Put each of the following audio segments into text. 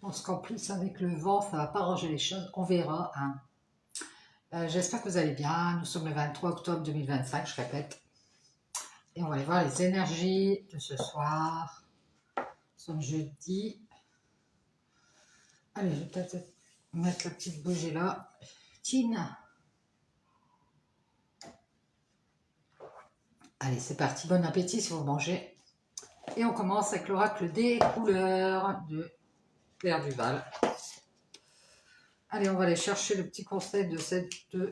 pense qu'en plus, avec le vent, ça va pas arranger les choses. On verra, hein. J'espère que vous allez bien. Nous sommes le 23 octobre 2025, je répète. Et on va aller voir les énergies de ce soir. Nous sommes jeudi. Allez, je vais peut-être mettre la petite bougie là. Tine. Allez, c'est parti. Bon appétit si vous mangez. Et on commence avec l'oracle des couleurs de Claire Duval. Allez, on va aller chercher le petit conseil de cette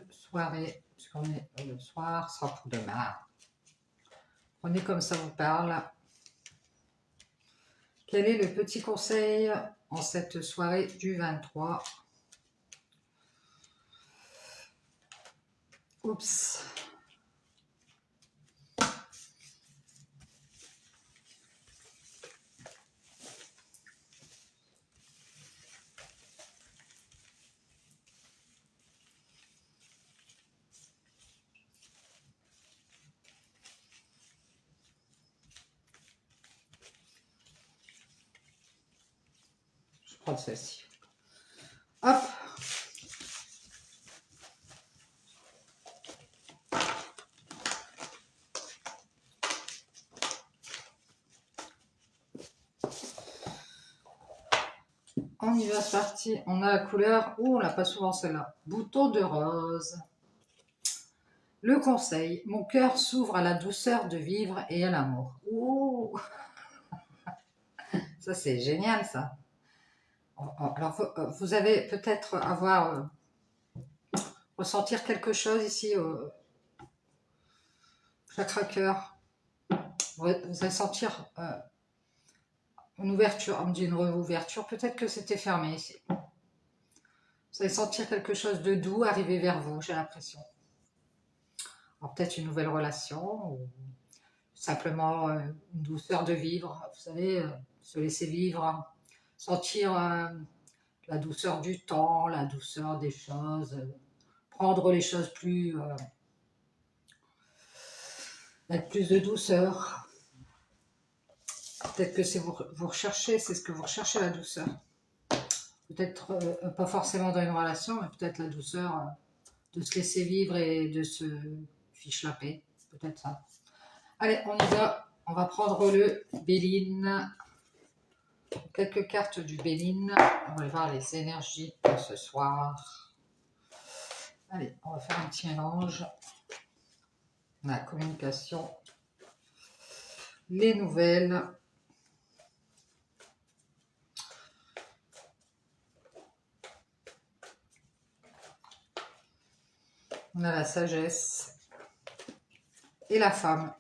soirée, puisqu'on est le soir, ce sera pour demain. Prenez comme ça vous parle. Quel est le petit conseil en cette soirée du 23? Oups. Je prends celle-ci. Hop. On y va, c'est parti. On a la couleur, on l'a pas souvent celle-là. Bouton de rose. Le conseil, mon cœur s'ouvre à la douceur de vivre et à l'amour. Oh, ça c'est génial ça. Alors vous avez peut-être avoir ressentir quelque chose ici au chakra cœur. Vous allez sentir une ouverture, on me dit une réouverture, peut-être que c'était fermé ici. Vous allez sentir quelque chose de doux arriver vers vous, j'ai l'impression. Alors peut-être une nouvelle relation, ou simplement une douceur de vivre, vous savez, se laisser vivre, sentir la douceur du temps, la douceur des choses, prendre les choses plus, avec plus de douceur. Peut-être que c'est vous recherchez, c'est ce que vous recherchez, la douceur. Peut-être pas forcément dans une relation, mais peut-être la douceur de se laisser vivre et de se fiche la paix. Peut-être ça. Allez, on y va. On va prendre le Béline. Quelques cartes du Béline. On va aller voir les énergies de ce soir. Allez, on va faire un petit mélange. La communication. Les nouvelles. On a la sagesse et la femme.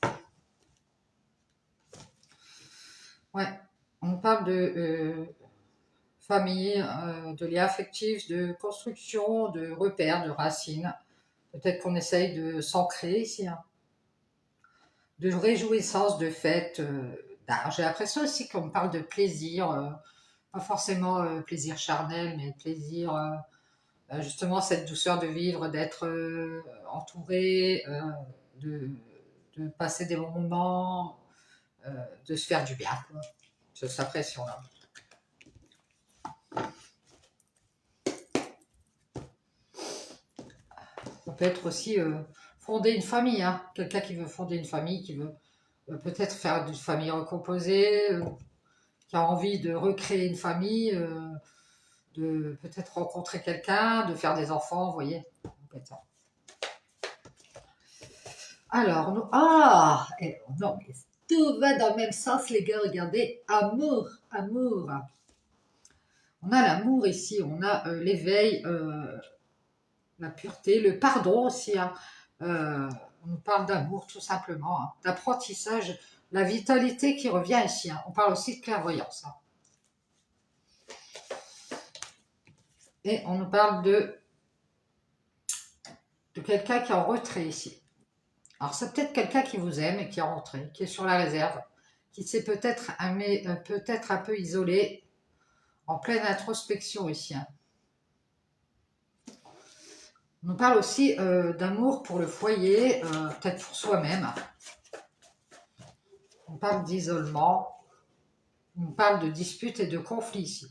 Ouais, on parle de famille, de liens affectifs, de construction, de repères, de racines. Peut-être qu'on essaye de s'ancrer ici, hein. De réjouissance, de fête, d'art. J'ai l'impression aussi qu'on parle de plaisir, pas forcément plaisir charnel, mais plaisir, justement cette douceur de vivre, d'être entouré, de, de passer des bons moments, de se faire du bien, quoi. J'ai cette impression-là. Ça peut être aussi fonder une famille, hein. Quelqu'un qui veut fonder une famille, qui veut peut-être faire une famille recomposée, qui a envie de recréer une famille, de peut-être rencontrer quelqu'un, de faire des enfants, vous voyez. Alors, nous, non, mais tout va dans le même sens, les gars, regardez, amour, amour. On a l'amour ici, on a l'éveil, la pureté, le pardon aussi, hein. On nous parle d'amour tout simplement, hein, d'apprentissage, la vitalité qui revient ici, hein. On parle aussi de clairvoyance, hein. Et on nous parle de quelqu'un qui est en retrait ici. Alors c'est peut-être quelqu'un qui vous aime et qui est en retrait, qui est sur la réserve, qui s'est peut-être un peu isolé, en pleine introspection ici, hein. On nous parle aussi d'amour pour le foyer, peut-être pour soi-même. On parle d'isolement. On parle de disputes et de conflits ici.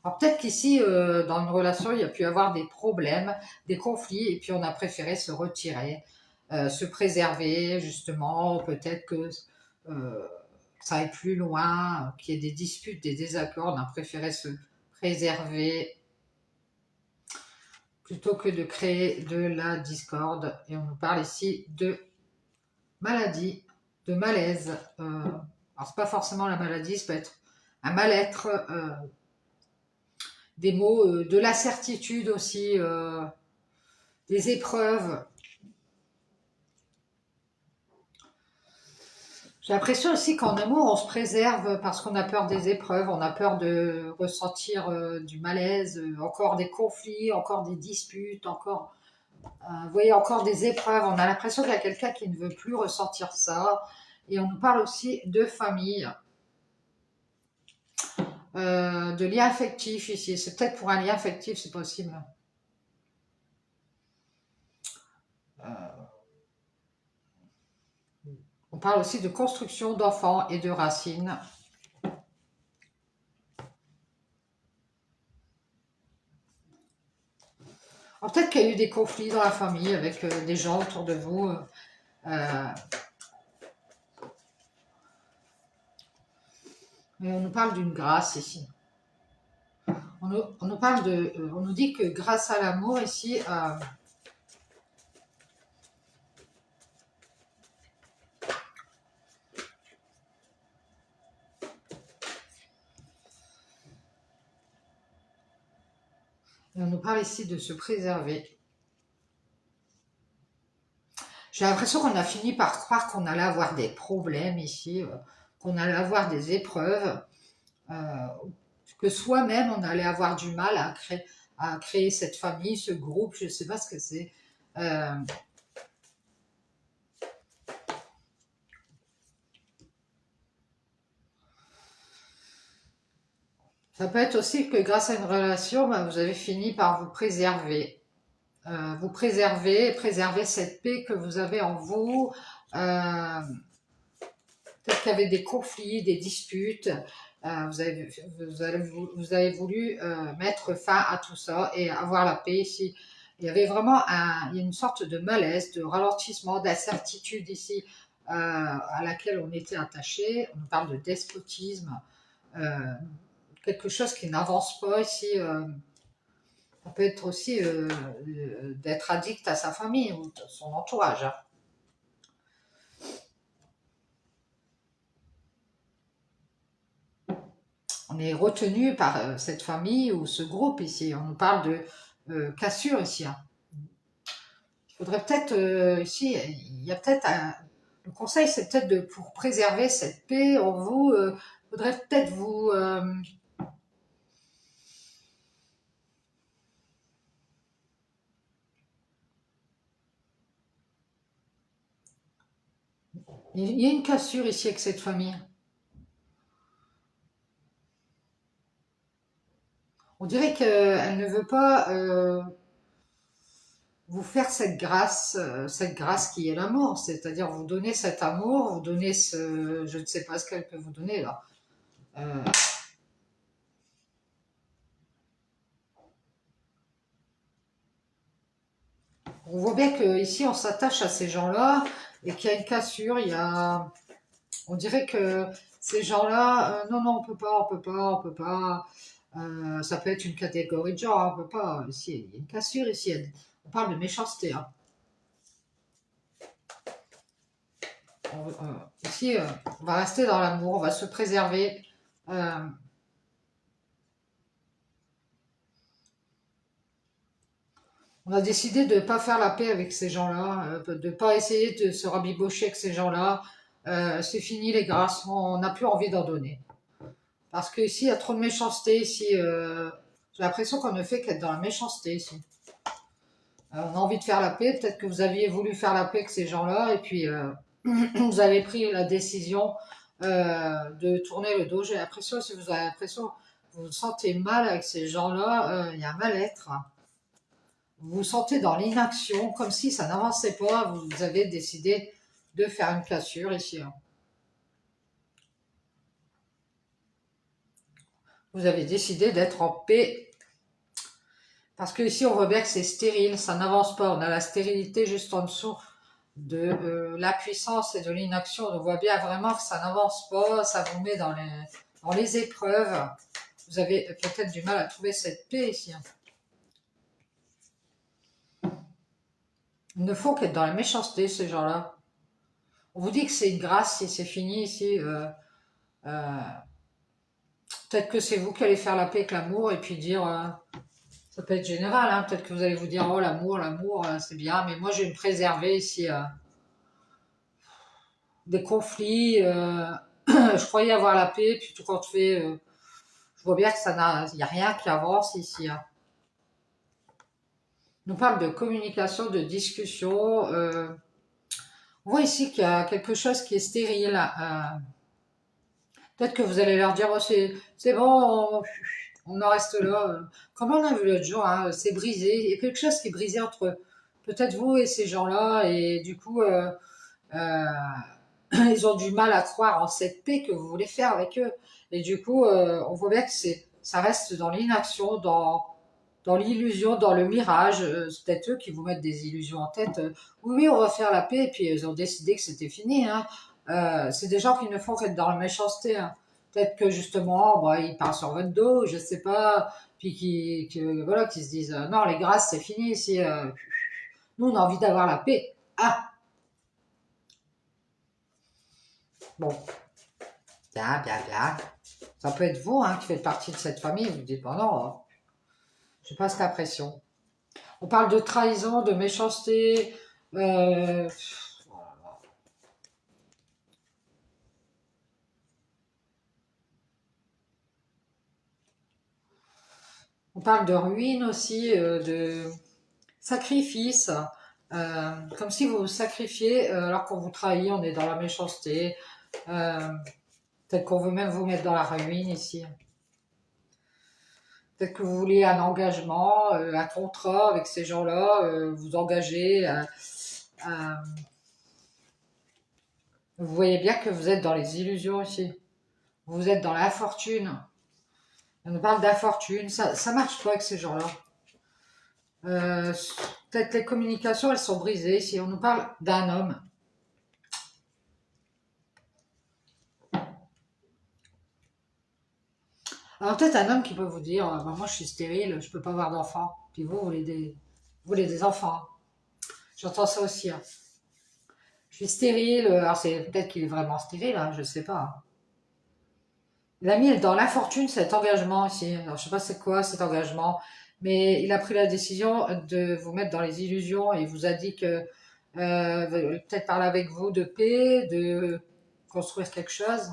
Alors peut-être qu'ici, dans une relation, il y a pu y avoir des problèmes, des conflits, et puis on a préféré se retirer, se préserver, justement, peut-être que ça aille plus loin, qu'il y ait des disputes, des désaccords, on a préféré se préserver plutôt que de créer de la discorde. Et on nous parle ici de maladie, de malaise. Alors c'est pas forcément la maladie, ça peut être un mal-être, des mots, de l'incertitude aussi, des épreuves. J'ai l'impression aussi qu'en amour, on se préserve parce qu'on a peur des épreuves, on a peur de ressentir du malaise, encore des conflits, encore des disputes, encore, vous voyez, encore des épreuves. On a l'impression qu'il y a quelqu'un qui ne veut plus ressentir ça. Et on nous parle aussi de famille, de lien affectif ici. C'est peut-être pour un lien affectif, c'est possible. On parle aussi de construction d'enfants et de racines. Alors, peut-être qu'il y a eu des conflits dans la famille avec des gens autour de vous. Mais on nous parle d'une grâce ici. On nous dit que grâce à l'amour ici, on nous parle ici de se préserver. J'ai l'impression qu'on a fini par croire qu'on allait avoir des problèmes ici, qu'on allait avoir des épreuves, que soi-même on allait avoir du mal à créer cette famille, ce groupe, je ne sais pas ce que c'est. Euh, Ça peut être aussi que grâce à une relation, bah, vous avez fini par vous préserver. Préserver cette paix que vous avez en vous. Peut-être qu'il y avait des conflits, des disputes. Vous avez voulu mettre fin à tout ça et avoir la paix ici. Il y avait vraiment il y a une sorte de malaise, de ralentissement, d'incertitude ici à laquelle on était attaché. On parle de despotisme. Euh, Quelque chose qui n'avance pas ici. Ça peut être aussi d'être addict à sa famille ou à son entourage. Hein. On est retenu par cette famille ou ce groupe ici. On nous parle de cassure ici. Hein. Il faudrait peut-être ici, il y a peut-être le conseil, c'est peut-être de pour préserver cette paix en vous, il faudrait peut-être vous il y a une cassure ici avec cette famille. On dirait qu'elle ne veut pas vous faire cette grâce qui est l'amour, c'est-à-dire vous donner cet amour, vous donner je ne sais pas ce qu'elle peut vous donner là. Euh, on voit bien qu'ici on s'attache à ces gens-là et qu'il y a une cassure, on dirait que ces gens-là, non, non, on peut pas, on peut pas, on peut pas. Ça peut être une catégorie de gens, hein, on peut pas. Ici, il y a une cassure ici. On parle de méchanceté. Hein. Ici, on va rester dans l'amour, on va se préserver. Euh, on a décidé de ne pas faire la paix avec ces gens-là, de ne pas essayer de se rabibocher avec ces gens-là. C'est fini les grâces, on n'a plus envie d'en donner. Parce qu'ici, il y a trop de méchanceté. Ici, j'ai l'impression qu'on ne fait qu'être dans la méchanceté ici. On a envie de faire la paix. Peut-être que vous aviez voulu faire la paix avec ces gens-là et puis vous avez pris la décision de tourner le dos. J'ai l'impression, si vous avez l'impression, vous vous sentez mal avec ces gens-là, il y a un mal-être. Vous vous sentez dans l'inaction, comme si ça n'avançait pas. Vous avez décidé de faire une cassure ici. Hein. Vous avez décidé d'être en paix. Parce que ici, on voit bien que c'est stérile, ça n'avance pas. On a la stérilité juste en dessous de la puissance et de l'inaction. On voit bien vraiment que ça n'avance pas, ça vous met dans les épreuves. Vous avez peut-être du mal à trouver cette paix ici. Il ne faut qu'être dans la méchanceté, ces gens-là. On vous dit que c'est une grâce si c'est fini ici. Euh, Peut-être que c'est vous qui allez faire la paix avec l'amour et puis dire, ça peut être général, hein, peut-être que vous allez vous dire, oh l'amour, c'est bien, mais moi je vais me préserver ici des conflits. Je croyais avoir la paix, puis tout compte fait, je vois bien que il n'y a rien qui avance ici. Hein. On nous parle de communication, de discussion. On voit ici qu'il y a quelque chose qui est stérile. Peut-être que vous allez leur dire, oh, c'est bon, on en reste là. Comme on a vu l'autre jour, hein, c'est brisé. Il y a quelque chose qui est brisé entre peut-être vous et ces gens-là. Et du coup, euh, ils ont du mal à croire en cette paix que vous voulez faire avec eux. Et du coup, on voit bien que ça reste dans l'inaction, dans l'illusion, dans le mirage. C'est peut-être eux qui vous mettent des illusions en tête. Oui, oui, on va faire la paix. Et puis, ils ont décidé que c'était fini. Hein. C'est des gens qui ne font qu'être dans la méchanceté. Hein. Peut-être que justement, bah, ils parlent sur votre dos, je sais pas. Puis voilà, qui se disent non, les grâces, c'est fini ici. Nous, on a envie d'avoir la paix. Ah, bon, bien, bien, bien. Ça peut être vous hein, qui faites partie de cette famille. Vous dites, bon, non, je passe la pression. On parle de trahison, de méchanceté. euh, on parle de ruine aussi, de sacrifice. Comme si vous vous sacrifiez alors qu'on vous trahit, on est dans la méchanceté. Euh, Peut-être qu'on veut même vous mettre dans la ruine ici. Peut-être que vous voulez un engagement, un contrat avec ces gens-là, vous engager. Vous voyez bien que vous êtes dans les illusions ici. Vous êtes dans l'infortune. On nous parle d'infortune. Ça marche pas avec ces gens-là. Euh, Peut-être les communications, elles sont brisées. Si on nous parle d'un homme. Alors peut-être un homme qui peut vous dire, bah, moi je suis stérile, je peux pas avoir d'enfants. Puis vous voulez des enfants. J'entends ça aussi. Hein. Je suis stérile. Alors c'est peut-être qu'il est vraiment stérile, hein, je sais pas. Il a mis dans l'infortune cet engagement ici. Alors, je sais pas c'est quoi cet engagement, mais il a pris la décision de vous mettre dans les illusions et il vous a dit que peut-être parler avec vous de paix, de construire quelque chose.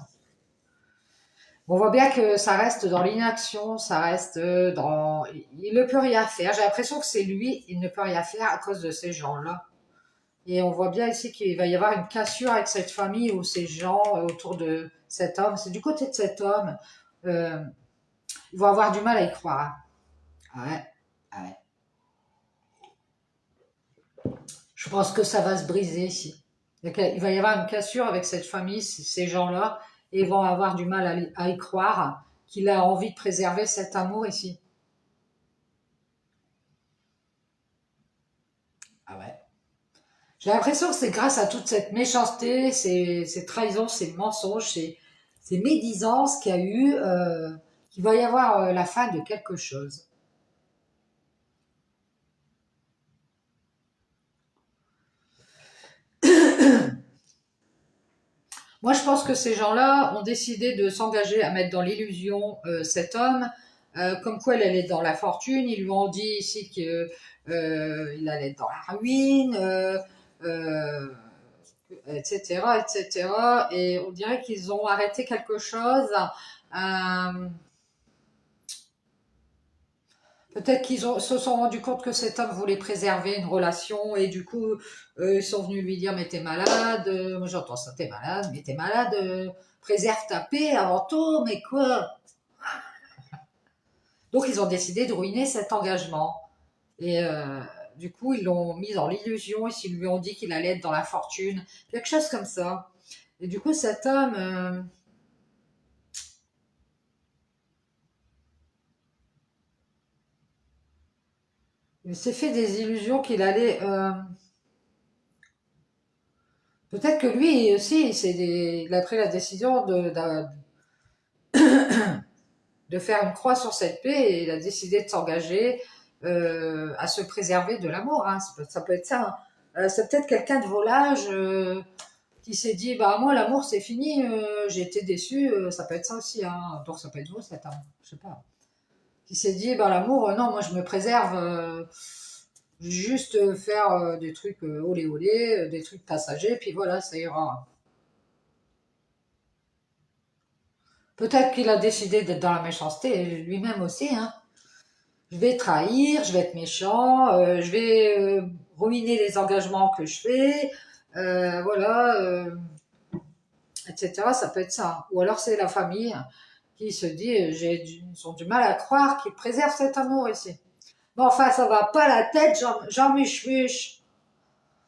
On voit bien que ça reste dans l'inaction, ça reste dans... Il ne peut rien faire. J'ai l'impression que c'est lui, il ne peut rien faire à cause de ces gens-là. Et on voit bien ici qu'il va y avoir une cassure avec cette famille ou ces gens autour de cet homme. C'est du côté de cet homme. Euh, Ils vont avoir du mal à y croire. Ah ouais, ah ouais. Je pense que ça va se briser ici. Il va y avoir une cassure avec cette famille, ces gens-là, et ils vont avoir du mal à y croire qu'il a envie de préserver cet amour ici. Ah ouais. J'ai l'impression que c'est grâce à toute cette méchanceté, ces trahisons, ces mensonges, ces médisances qu'il y a eu, qu'il va y avoir la fin de quelque chose. Moi, je pense que ces gens-là ont décidé de s'engager à mettre dans l'illusion cet homme, comme quoi il allait être dans la fortune. Ils lui ont dit ici qu'il allait être dans la ruine, euh, etc., etc. Et on dirait qu'ils ont arrêté quelque chose. Euh, Peut-être se sont rendus compte que cet homme voulait préserver une relation et du coup, ils sont venus lui dire mais t'es malade, moi j'entends ça, t'es malade, mais t'es malade, préserve ta paix avant tout, mais quoi. Donc ils ont décidé de ruiner cet engagement. Et du coup, ils l'ont mis dans l'illusion et ils lui ont dit qu'il allait être dans la fortune, quelque chose comme ça. Et du coup, cet homme, Il s'est fait des illusions qu'il allait... peut-être que lui aussi, il a pris la décision de faire une croix sur cette paix et il a décidé de s'engager à se préserver de l'amour. Hein. Ça peut être ça. Hein. C'est peut-être quelqu'un de volage qui s'est dit, bah moi l'amour c'est fini, j'ai été déçu, ça peut être ça aussi. Hein. Donc ça peut être vous cet homme, je sais pas. Qui s'est dit, bah l'amour, non, moi je me préserve, juste faire des trucs olé olé, des trucs passagers, puis voilà, ça ira. Peut-être qu'il a décidé d'être dans la méchanceté lui-même aussi. Hein. Je vais trahir, je vais être méchant, je vais ruiner les engagements que je fais, voilà, etc. Ça peut être ça. Ou alors c'est la famille qui se dit, ils ont du mal à croire qu'ils préservent cet amour ici. Bon, enfin, ça va pas la tête, Jean Muche.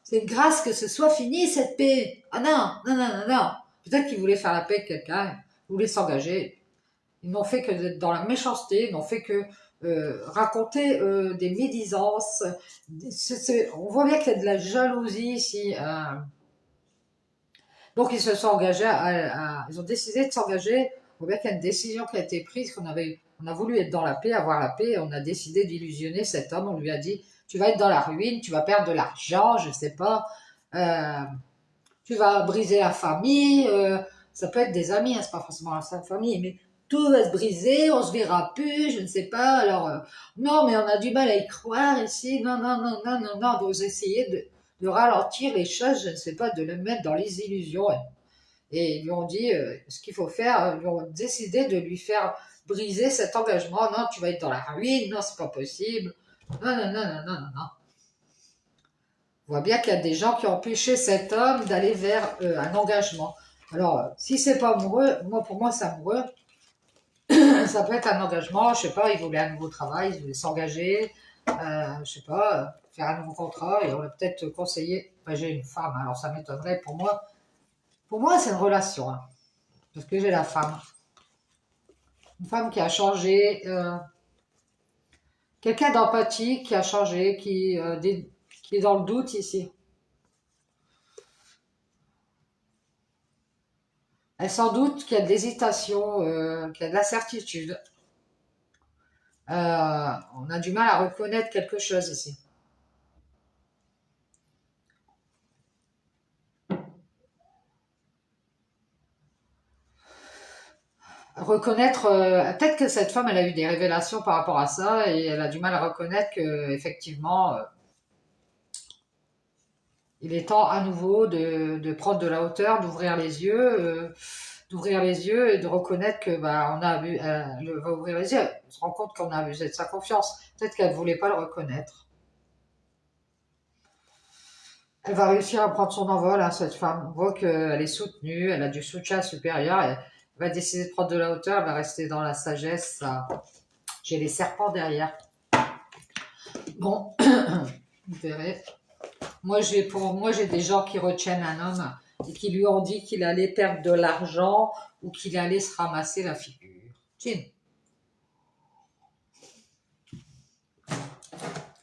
C'est une grâce que ce soit fini, cette paix. Ah non, non, non, non, non. Peut-être qu'ils voulaient faire la paix avec quelqu'un, ils voulaient s'engager. Ils n'ont fait que d'être dans la méchanceté, ils n'ont fait que raconter des médisances. On voit bien qu'il y a de la jalousie ici. Donc ils se sont engagés, ils ont décidé de s'engager. On voit bien qu'il y a une décision qui a été prise, on a voulu être dans la paix, avoir la paix, et on a décidé d'illusionner cet homme. On lui a dit, tu vas être dans la ruine, tu vas perdre de l'argent, je ne sais pas, euh, tu vas briser la famille, ça peut être des amis, hein, c'est pas forcément la famille, mais tout va se briser, on se verra plus, je ne sais pas. Alors, non, mais on a du mal à y croire ici. Non, non, non, non, non, non. Vous essayez de ralentir les choses, je ne sais pas, de les mettre dans les illusions. Et ils lui ont dit ce qu'il faut faire. Ils ont décidé de lui faire briser cet engagement. Non, tu vas être dans la ruine. Non, c'est pas possible. Non, non, non, non, non, non, non. On voit bien qu'il y a des gens qui ont empêché cet homme d'aller vers un engagement. Alors, si c'est pas amoureux, pour moi, c'est amoureux. Ça peut être un engagement, je sais pas, il voulait un nouveau travail, il voulait s'engager, je sais pas, faire un nouveau contrat, et on l'a peut-être conseillé. Enfin, j'ai une femme, alors ça m'étonnerait pour moi. Pour moi, c'est une relation, hein, parce que j'ai la femme. Une femme qui a changé, quelqu'un d'empathique qui a changé, qui est dans le doute ici. Elle sans doute qu'il y a de l'hésitation, qu'il y a de l'incertitude. On a du mal à reconnaître quelque chose ici. Reconnaître, peut-être que cette femme, elle a eu des révélations par rapport à ça et elle a du mal à reconnaître que effectivement, il est temps à nouveau de prendre de la hauteur, d'ouvrir les yeux et de reconnaître que bah on a elle va ouvrir les yeux, elle se rend compte qu'on a abusé de sa confiance. Peut-être qu'elle ne voulait pas le reconnaître. Elle va réussir à prendre son envol, hein, cette femme. On voit qu'elle est soutenue, elle a du soutien supérieur, elle va décider de prendre de la hauteur, elle va rester dans la sagesse. J'ai les serpents derrière. Bon, vous verrez. Pour moi, j'ai des gens qui retiennent un homme et qui lui ont dit qu'il allait perdre de l'argent ou qu'il allait se ramasser la figure. Tiens.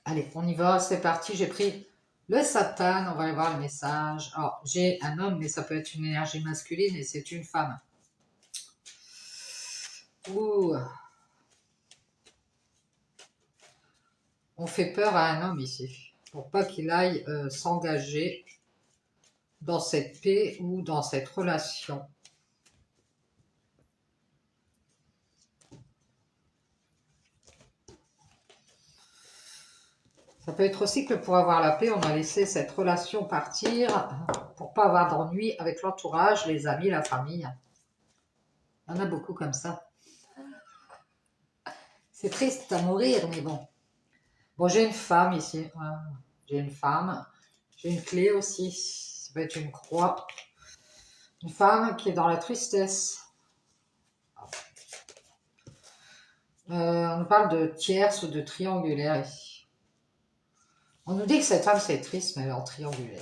Allez, on y va, c'est parti. J'ai pris le Satan, on va aller voir le message. Alors, j'ai un homme, mais ça peut être une énergie masculine et c'est une femme. Ouh. On fait peur à un homme ici, pour pas qu'il aille s'engager dans cette paix ou dans cette relation. Ça peut être aussi que pour avoir la paix, on a laissé cette relation partir pour pas avoir d'ennui avec l'entourage, les amis, la famille. Il y en a beaucoup comme ça. C'est triste à mourir, mais bon. Bon, j'ai une femme ici. J'ai une femme. J'ai une clé aussi. Ça peut être une croix. Une femme qui est dans la tristesse. On nous parle de tierce ou de triangulaire ici. On nous dit que cette femme c'est triste, mais elle est en triangulaire.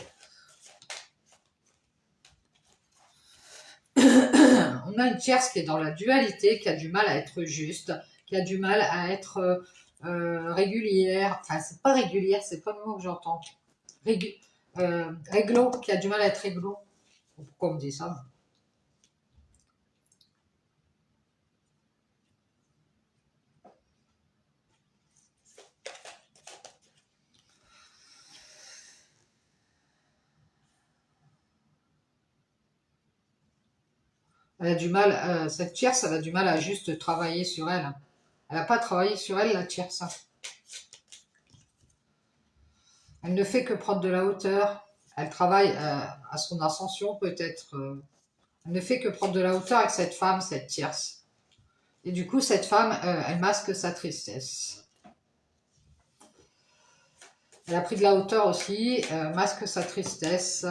On a une tierce qui est dans la dualité, qui a du mal à être juste, qui a du mal à être régulière, enfin c'est pas régulière, c'est pas le mot que j'entends, réglo, qui a du mal à être réglo. Pourquoi on me dit ça? Elle a du mal, cette tierce, elle a du mal à juste travailler sur elle. Elle n'a pas travaillé sur elle, la tierce. Elle ne fait que prendre de la hauteur. Elle travaille à son ascension peut-être. Elle ne fait que prendre de la hauteur avec cette femme, cette tierce. Et du coup, cette femme, elle masque sa tristesse. Elle a pris de la hauteur aussi, masque sa tristesse.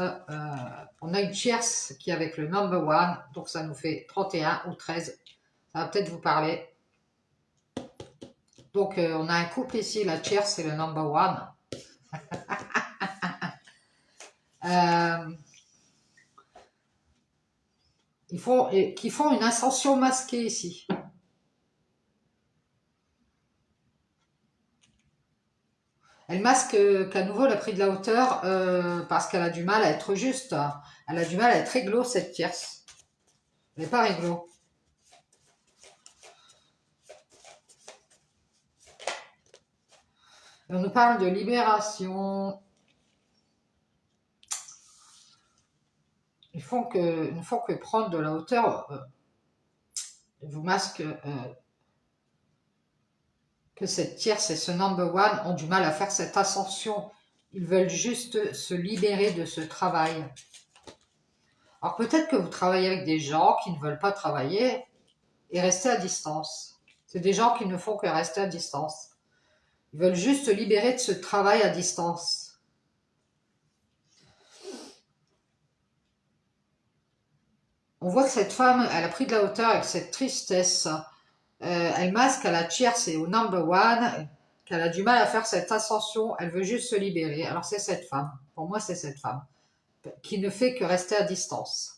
On a une tierce qui est avec le number one, donc ça nous fait 31 ou 13. Ça va peut-être vous parler. Donc on a un couple ici, la tierce et le number one. Qui font une ascension masquée ici. Elle masque qu'à nouveau elle a pris de la hauteur parce qu'elle a du mal à être juste. Elle a du mal à être réglo, cette tierce. Elle n'est pas réglo. Et on nous parle de libération. Ils ne font que prendre de la hauteur. Vous masque que cette tierce et ce number one ont du mal à faire cette ascension. Ils veulent juste se libérer de ce travail. Alors peut-être que vous travaillez avec des gens qui ne veulent pas travailler et rester à distance. C'est des gens qui ne font que rester à distance. Ils veulent juste se libérer de ce travail à distance. On voit que cette femme, elle a pris de la hauteur avec cette tristesse. Elle masque à la tierce et au number one qu'elle a du mal à faire cette ascension. Elle veut juste se libérer. Alors c'est cette femme. Pour moi, c'est cette femme qui ne fait que rester à distance.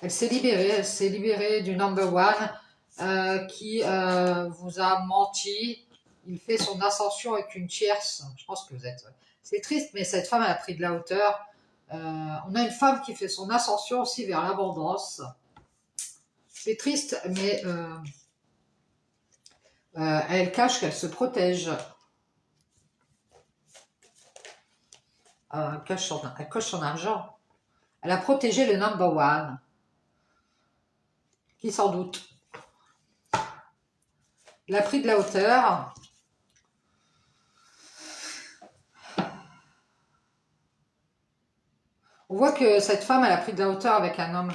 Elle s'est libérée du number one qui vous a menti. Il fait son ascension avec une tierce. Je pense que vous êtes. C'est triste, mais cette femme elle a pris de la hauteur. On a une femme qui fait son ascension aussi vers l'abondance. C'est triste, mais elle cache qu'elle se protège. Elle coche son argent. Elle a protégé le number one. Qui s'en doute. Elle a pris de la hauteur. On voit que cette femme, elle a pris de la hauteur avec un homme.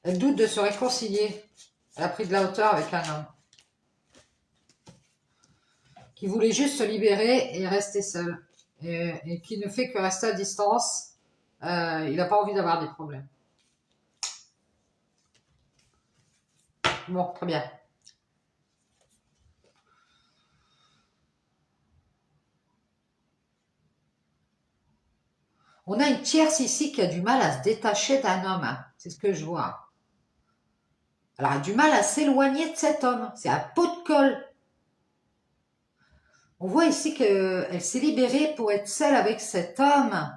Elle doute de se réconcilier. Elle a pris de la hauteur avec un homme. Qui voulait juste se libérer et rester seul. Et qui ne fait que rester à distance. Il n'a pas envie d'avoir des problèmes. Bon, très bien. On a une tierce ici qui a du mal à se détacher d'un homme. Hein. C'est ce que je vois. Alors, elle a du mal à s'éloigner de cet homme. C'est un pot de colle. On voit ici qu'elle s'est libérée pour être seule avec cet homme.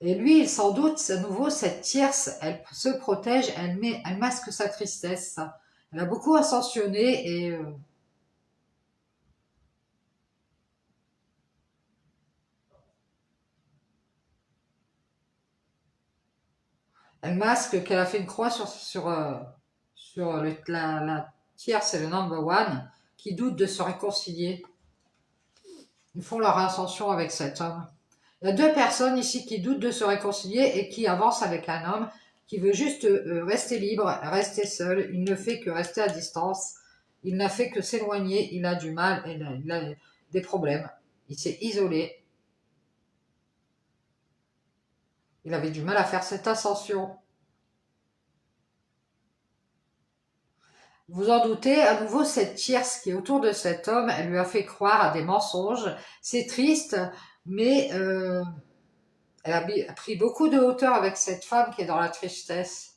Et lui, sans doute, à nouveau, cette tierce, elle se protège, elle masque sa tristesse. Elle a beaucoup ascensionné et elle masque qu'elle a fait une croix sur la tierce et le number one qui doutent de se réconcilier. Ils font leur ascension avec cet homme. Il y a deux personnes ici qui doutent de se réconcilier et qui avancent avec un homme qui veut juste rester libre, rester seul. Il ne fait que rester à distance. Il n'a fait que s'éloigner. Il a du mal, il a des problèmes. Il s'est isolé. Il avait du mal à faire cette ascension. Vous en doutez, à nouveau, cette tierce qui est autour de cet homme, elle lui a fait croire à des mensonges. C'est triste, mais elle a pris beaucoup de hauteur avec cette femme qui est dans la tristesse.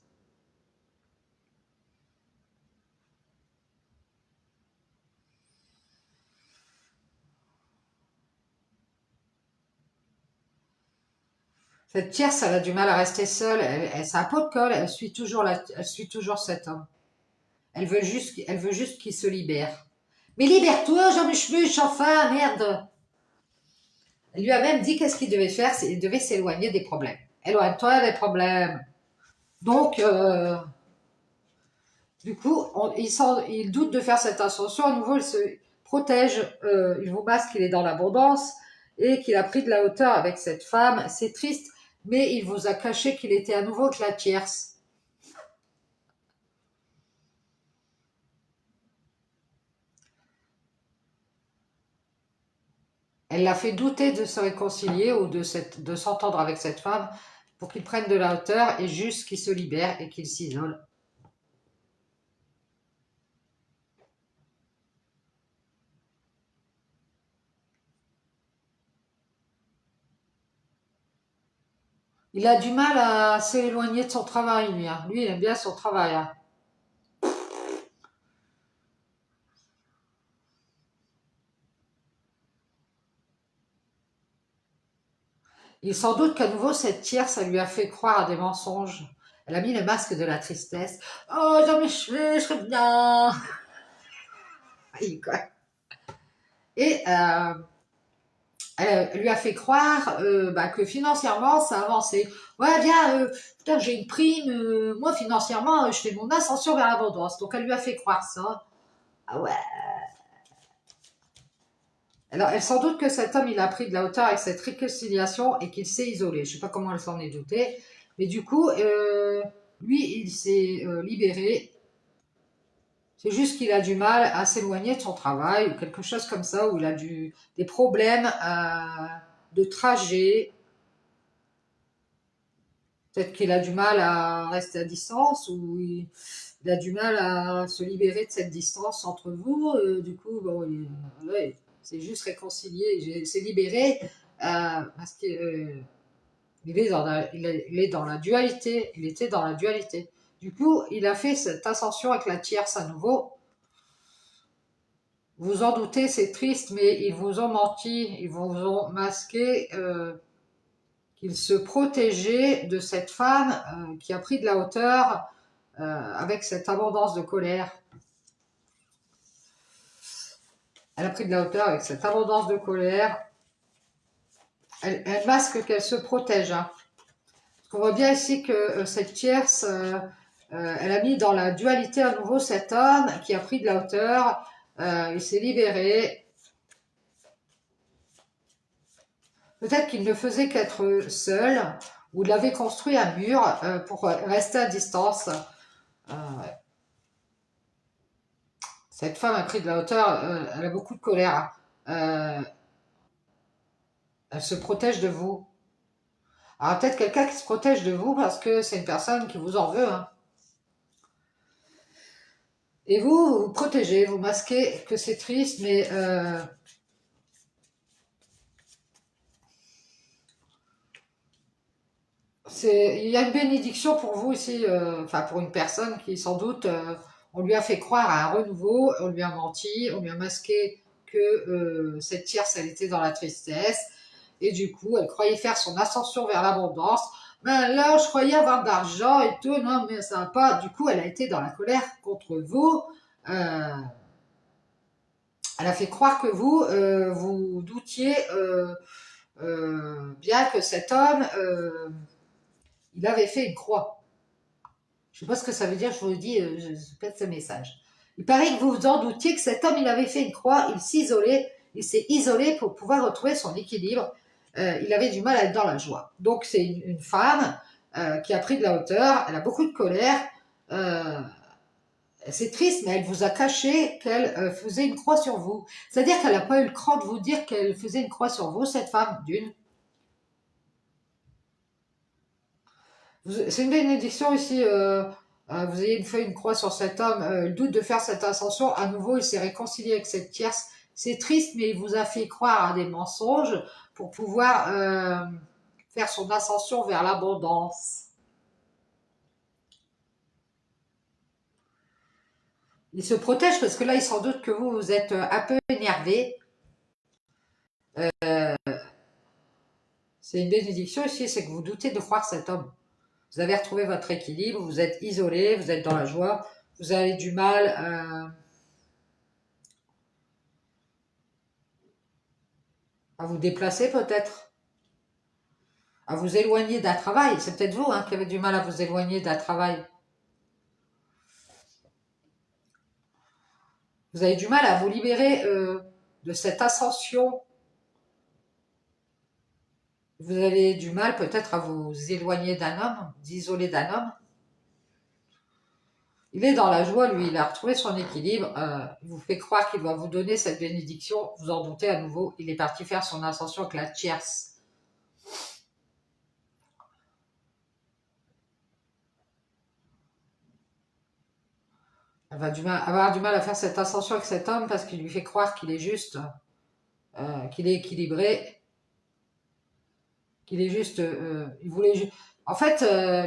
Cette tierce, elle a du mal à rester seule. C'est un pot de colle. Elle suit toujours cet homme. Elle veut juste qu'il se libère. Mais libère-toi, Jean Muche, enfin, merde. Elle lui a même dit qu'est-ce qu'il devait faire. Il devait s'éloigner des problèmes. Éloigne-toi des problèmes. Donc, du coup, il doute de faire cette ascension. À nouveau, il se protège. Il vous masque qu'il est dans l'abondance et qu'il a pris de la hauteur avec cette femme. C'est triste, mais il vous a caché qu'il était à nouveau que la tierce. Elle l'a fait douter de se réconcilier ou de s'entendre avec cette femme pour qu'il prenne de la hauteur et juste qu'il se libère et qu'il s'isole. Il a du mal à s'éloigner de son travail, lui. Hein. Lui, il aime bien son travail. Hein. Il sans doute qu'à nouveau, cette tierce, ça lui a fait croire à des mensonges. Elle a mis le masque de la tristesse. Oh, dans mes cheveux, je serais bien. Et elle lui a fait croire que financièrement, ça avançait. Ouais, bien, putain, j'ai une prime. Moi, financièrement, je fais mon ascension vers l'abondance. Donc, elle lui a fait croire ça. Ah ouais. Alors, elle sans doute que cet homme, il a pris de la hauteur avec cette réconciliation et qu'il s'est isolé. Je sais pas comment elle s'en est doutée. Mais du coup, lui, il s'est libéré. C'est juste qu'il a du mal à s'éloigner de son travail ou quelque chose comme ça, où il a des problèmes de trajet. Peut-être qu'il a du mal à rester à distance ou il a du mal à se libérer de cette distance entre vous. Du coup, bon, ouais, c'est juste réconcilié, il s'est libéré parce qu'il il est dans la dualité. Il était dans la dualité. Du coup, il a fait cette ascension avec la tierce à nouveau. Vous en doutez, c'est triste, mais ils vous ont menti, ils vous ont masqué qu'ils se protégeaient de cette femme qui a pris de la hauteur avec cette abondance de colère. Elle a pris de la hauteur avec cette abondance de colère. Elle masque qu'elle se protège. Hein. On voit bien ici que cette tierce, elle a mis dans la dualité à nouveau cet homme qui a pris de la hauteur. Il s'est libéré. Peut-être qu'il ne faisait qu'être seul, ou il avait construit un mur pour rester à distance. Cette femme a pris de la hauteur, elle a beaucoup de colère. Elle se protège de vous. Alors peut-être quelqu'un qui se protège de vous parce que c'est une personne qui vous en veut. Hein. Et vous vous protégez, vous masquez que c'est triste, mais il y a une bénédiction pour vous ici, enfin pour une personne qui sans doute, on lui a fait croire à un renouveau, on lui a menti, on lui a masqué que cette tierce, elle était dans la tristesse, et du coup, elle croyait faire son ascension vers l'abondance. Mais là, je croyais avoir de l'argent et tout, non, mais ça va pas. Du coup, elle a été dans la colère contre vous. Euh, Elle a fait croire que vous, vous doutiez bien que cet homme, il avait fait une croix. Je ne sais pas ce que ça veut dire, je vous le dis, je pète ce message. Il paraît que vous vous en doutiez que cet homme, il avait fait une croix, il s'est isolé pour pouvoir retrouver son équilibre. Il avait du mal à être dans la joie. Donc c'est une femme qui a pris de la hauteur, elle a beaucoup de colère. Euh, c'est triste, mais elle vous a caché qu'elle faisait une croix sur vous. C'est-à-dire qu'elle n'a pas eu le cran de vous dire qu'elle faisait une croix sur vous, cette femme, d'une. C'est une bénédiction ici. vous ayez fait une croix sur cet homme, le doute de faire cette ascension, à nouveau, il s'est réconcilié avec cette tierce. C'est triste, mais il vous a fait croire à des mensonges pour pouvoir faire son ascension vers l'abondance. Il se protège parce que là, il s'en doute que vous, vous êtes un peu énervé. C'est une bénédiction ici, c'est que vous doutez de croire cet homme. Vous avez retrouvé votre équilibre, vous êtes isolé, vous êtes dans la joie, vous avez du mal à vous déplacer peut-être, à vous éloigner d'un travail. C'est peut-être vous qui avez du mal à vous éloigner d'un travail. Vous avez du mal à vous libérer de cette ascension. Vous avez du mal peut-être à vous éloigner d'un homme, d'isoler d'un homme. Il est dans la joie, lui, il a retrouvé son équilibre. Il vous fait croire qu'il va vous donner cette bénédiction. Vous en doutez à nouveau. Il est parti faire son ascension avec la tierce. Elle va avoir du mal à faire cette ascension avec cet homme parce qu'il lui fait croire qu'il est juste, qu'il est équilibré, qu'il est juste. Il voulait en fait,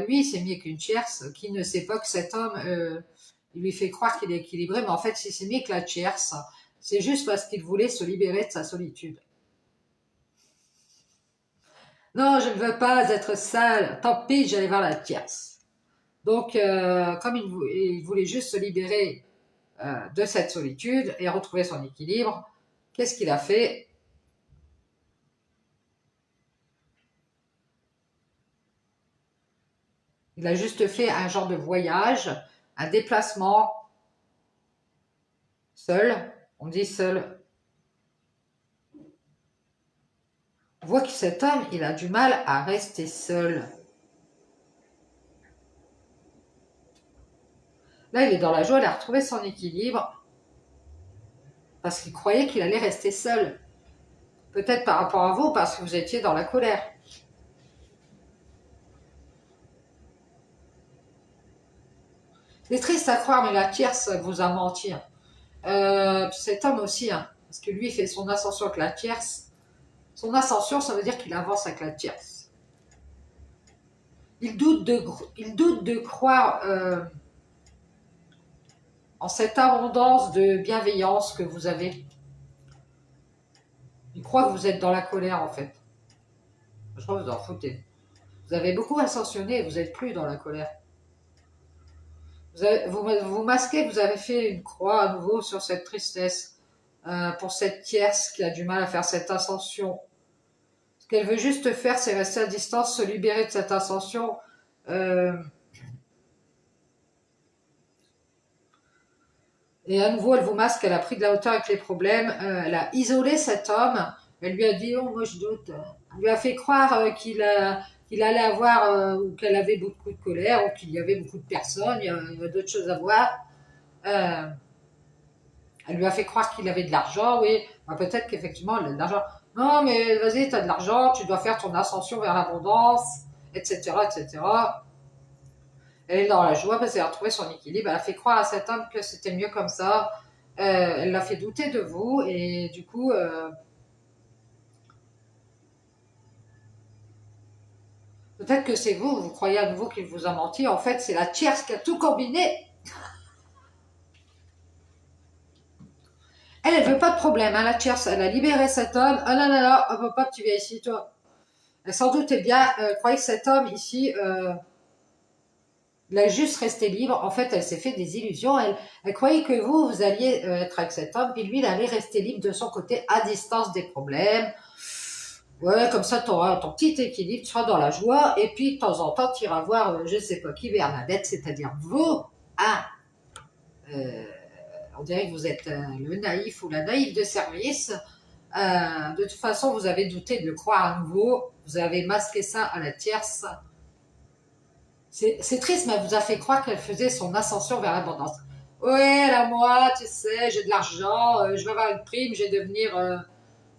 lui, il s'est mis avec une tierce qui ne sait pas que cet homme, il lui fait croire qu'il est équilibré, mais en fait, s'il s'est mis avec la tierce, c'est juste parce qu'il voulait se libérer de sa solitude. Non, je ne veux pas être seul. Tant pis, j'allais voir la tierce. Donc, comme il voulait juste se libérer de cette solitude et retrouver son équilibre, qu'est-ce qu'il a fait? Il a juste fait un genre de voyage, un déplacement seul. On dit seul. On voit que cet homme, il a du mal à rester seul. Là, il est dans la joie, il a retrouvé son équilibre parce qu'il croyait qu'il allait rester seul. Peut-être par rapport à vous, parce que vous étiez dans la colère. C'est triste à croire, mais la tierce vous a menti. Cet homme aussi, parce que lui, il fait son ascension avec la tierce. Son ascension, ça veut dire qu'il avance avec la tierce. Il doute de croire en cette abondance de bienveillance que vous avez. Il croit que vous êtes dans la colère, en fait. Je crois que vous en foutez. Vous avez beaucoup ascensionné, vous n'êtes plus dans la colère. Vous masquez, vous avez fait une croix à nouveau sur cette tristesse pour cette tierce qui a du mal à faire cette ascension. Ce qu'elle veut juste faire, c'est rester à distance, se libérer de cette ascension. Et à nouveau, elle vous masque, elle a pris de la hauteur avec les problèmes. Elle a isolé cet homme. Elle lui a dit, oh, moi je doute. Elle lui a fait croire qu'il allait avoir, ou qu'elle avait beaucoup de colère, ou qu'il y avait beaucoup de personnes, il y avait d'autres choses à voir. Euh, Elle lui a fait croire qu'il avait de l'argent, oui. Bah, peut-être qu'effectivement, elle a de l'argent. Non, mais vas-y, tu as de l'argent, tu dois faire ton ascension vers l'abondance, etc., etc. Elle est dans la joie parce qu'elle a retrouvé son équilibre. Elle a fait croire à cet homme que c'était mieux comme ça. Elle l'a fait douter de vous et du coup, peut-être que c'est vous, vous croyez à nouveau qu'il vous a menti. En fait, c'est la tierce qui a tout combiné. Elle veut pas de problème, la tierce. Elle a libéré cet homme. Ah non, non, non, hop, hop, tu viens ici, toi. Elle s'en doutait bien, croyait que cet homme ici, il a juste resté libre. En fait, elle s'est fait des illusions. Elle croyait que vous alliez être avec cet homme, puis lui, il allait rester libre de son côté, à distance des problèmes. Ouais, comme ça, tu auras ton petit équilibre, tu seras dans la joie, et puis de temps en temps, tu iras voir, je sais pas qui, Bernadette, c'est-à-dire vous. Ah, euh, on dirait que vous êtes le naïf ou la naïve de service. De toute façon, vous avez douté de le croire à nouveau. Vous avez masqué ça à la tierce. C'est triste, mais elle vous a fait croire qu'elle faisait son ascension vers l'abondance. Ouais, là, moi, tu sais, j'ai de l'argent, je vais avoir une prime, je vais devenir,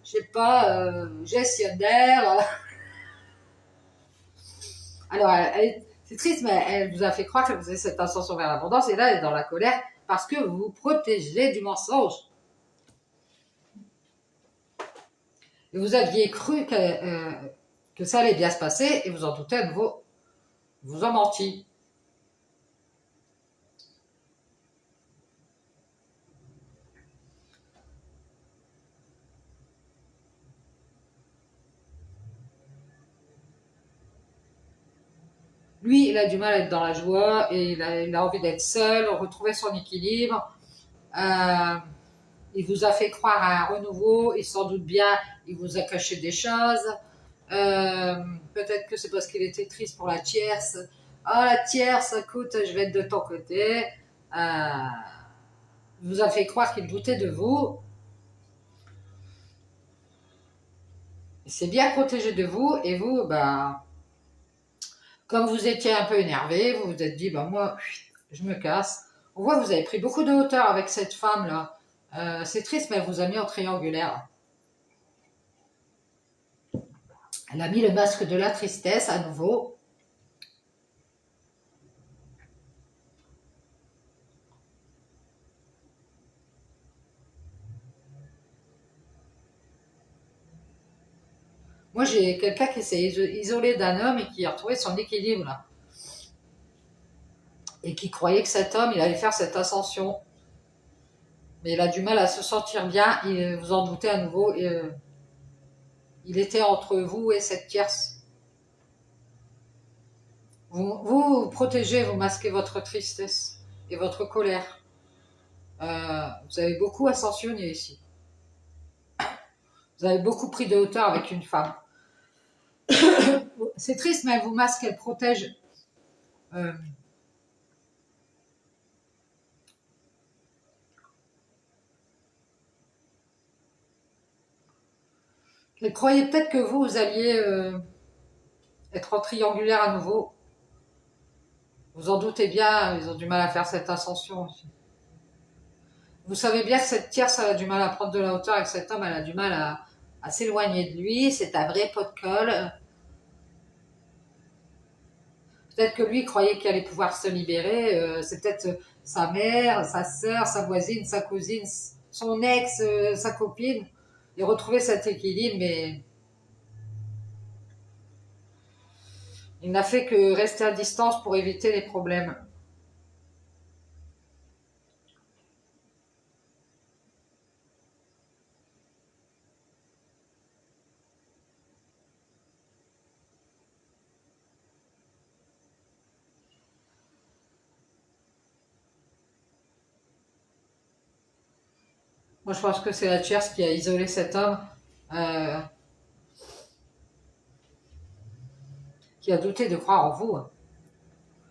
je sais pas, gestionnaire. Alors, C'est triste, mais elle vous a fait croire que vous avez cette ascension vers l'abondance, et là, elle est dans la colère parce que vous vous protégez du mensonge. Et vous aviez cru que ça allait bien se passer, et vous en doutez à nouveau, vous en menti. Lui, il a du mal à être dans la joie, et il a envie d'être seul, retrouver son équilibre. Euh, il vous a fait croire à un renouveau, et sans doute bien, il vous a caché des choses. Euh, Peut-être que c'est parce qu'il était triste pour la tierce. Ah, la tierce, écoute, je vais être de ton côté. Il vous a fait croire qu'il doutait de vous. Il s'est bien protégé de vous, et vous, bah, comme vous étiez un peu énervé, vous vous êtes dit, bah, moi, je me casse. On voit que vous avez pris beaucoup de hauteur avec cette femme-là. C'est triste, mais elle vous a mis en triangulaire. Elle a mis le masque de la tristesse à nouveau. Moi, j'ai quelqu'un qui s'est isolé d'un homme et qui a retrouvé son équilibre, là. Et qui croyait que cet homme, il allait faire cette ascension. Mais il a du mal à se sentir bien, vous en doutez à nouveau. Il était entre vous et cette tierce. Vous protégez, vous masquez votre tristesse et votre colère. Vous avez beaucoup ascensionné ici. Vous avez beaucoup pris de hauteur avec une femme. C'est triste, mais elle vous masque, elle protège. Euh, elle croyait peut-être que vous alliez être en triangulaire à nouveau. Vous en doutez bien, ils ont du mal à faire cette ascension aussi. Vous savez bien que cette tierce, elle a du mal à prendre de la hauteur, et que cet homme, elle a du mal à s'éloigner de lui. C'est un vrai pot de colle. Peut-être que lui croyait qu'il allait pouvoir se libérer. C'est peut-être sa mère, sa sœur, sa voisine, sa cousine, son ex, sa copine. Et retrouver cet équilibre, mais il n'a fait que rester à distance pour éviter les problèmes. Moi, je pense que c'est la tierce qui a isolé cet homme, euh, qui a douté de croire en vous.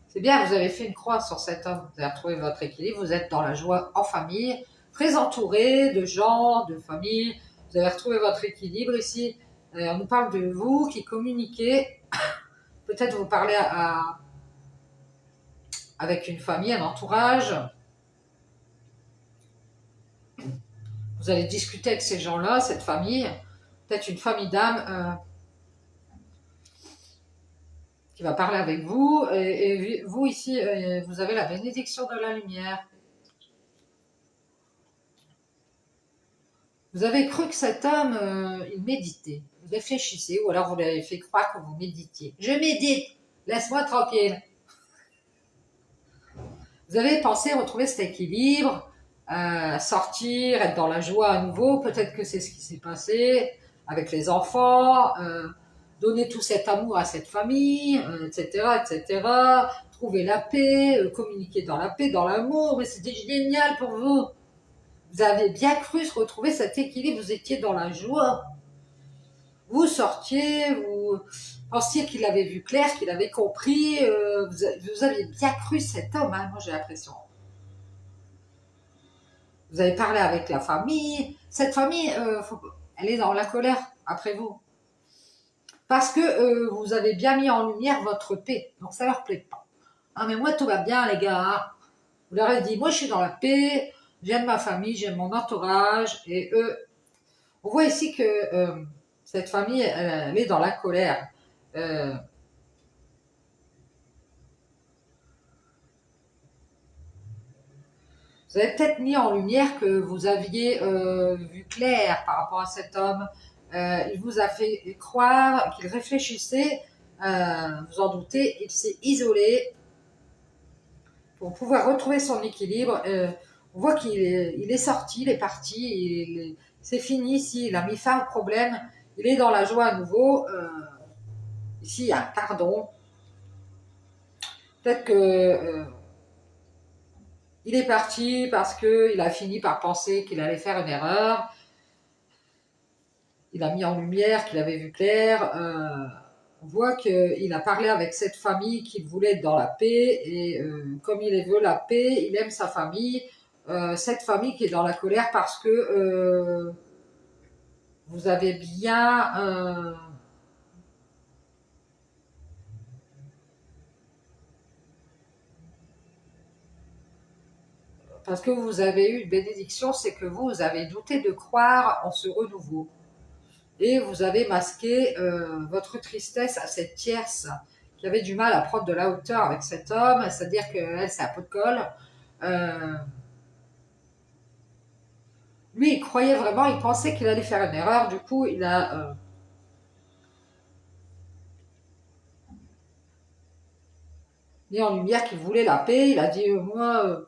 C'est bien, vous avez fait une croix sur cet homme. Vous avez retrouvé votre équilibre. Vous êtes dans la joie en famille, très entouré de gens, de famille. Vous avez retrouvé votre équilibre ici. On nous parle de vous qui communiquez. Peut-être vous parlez avec une famille, un entourage. Vous allez discuter avec ces gens-là, cette famille. Peut-être une famille d'âmes qui va parler avec vous. Et vous ici, vous avez la bénédiction de la lumière. Vous avez cru que cet homme, il méditait. Vous réfléchissez, ou alors vous l'avez fait croire que vous méditiez. Je médite, laisse-moi tranquille. Vous avez pensé retrouver cet équilibre, sortir, être dans la joie à nouveau. Peut-être que c'est ce qui s'est passé avec les enfants, donner tout cet amour à cette famille, etc., etc. Trouver la paix, communiquer dans la paix, dans l'amour. Mais c'était génial pour vous. Vous avez bien cru se retrouver cet équilibre, vous étiez dans la joie. Vous sortiez, vous pensiez qu'il avait vu clair, qu'il avait compris, vous aviez bien cru cet homme, hein, moi j'ai l'impression. Vous avez parlé avec la famille, cette famille, elle est dans la colère après vous. Parce que vous avez bien mis en lumière votre paix, donc ça leur plaît pas. Ah mais moi tout va bien les gars, vous leur avez dit, moi je suis dans la paix, j'aime ma famille, j'aime mon entourage, et eux, on voit ici que cette famille, elle est dans la colère. Euh, Vous avez peut-être mis en lumière que vous aviez vu clair par rapport à cet homme. Il vous a fait croire qu'il réfléchissait, vous en doutez, il s'est isolé pour pouvoir retrouver son équilibre. On voit qu'il est sorti, il est parti, c'est fini ici, il a mis fin au problème, il est dans la joie à nouveau. Ici, il y a un pardon. Peut-être que il est parti parce qu'il a fini par penser qu'il allait faire une erreur. Il a mis en lumière qu'il avait vu clair. On voit qu'il a parlé avec cette famille qu'il voulait être dans la paix. Et comme il veut la paix, il aime sa famille. Cette famille qui est dans la colère parce que vous avez bien... parce que vous avez eu une bénédiction, c'est que vous avez douté de croire en ce renouveau. Et vous avez masqué votre tristesse à cette tierce qui avait du mal à prendre de la hauteur avec cet homme, c'est-à-dire qu'elle, c'est un pot de colle. Euh, Lui, il croyait vraiment, il pensait qu'il allait faire une erreur, du coup, il a mis en lumière qu'il voulait la paix, il a dit, moi,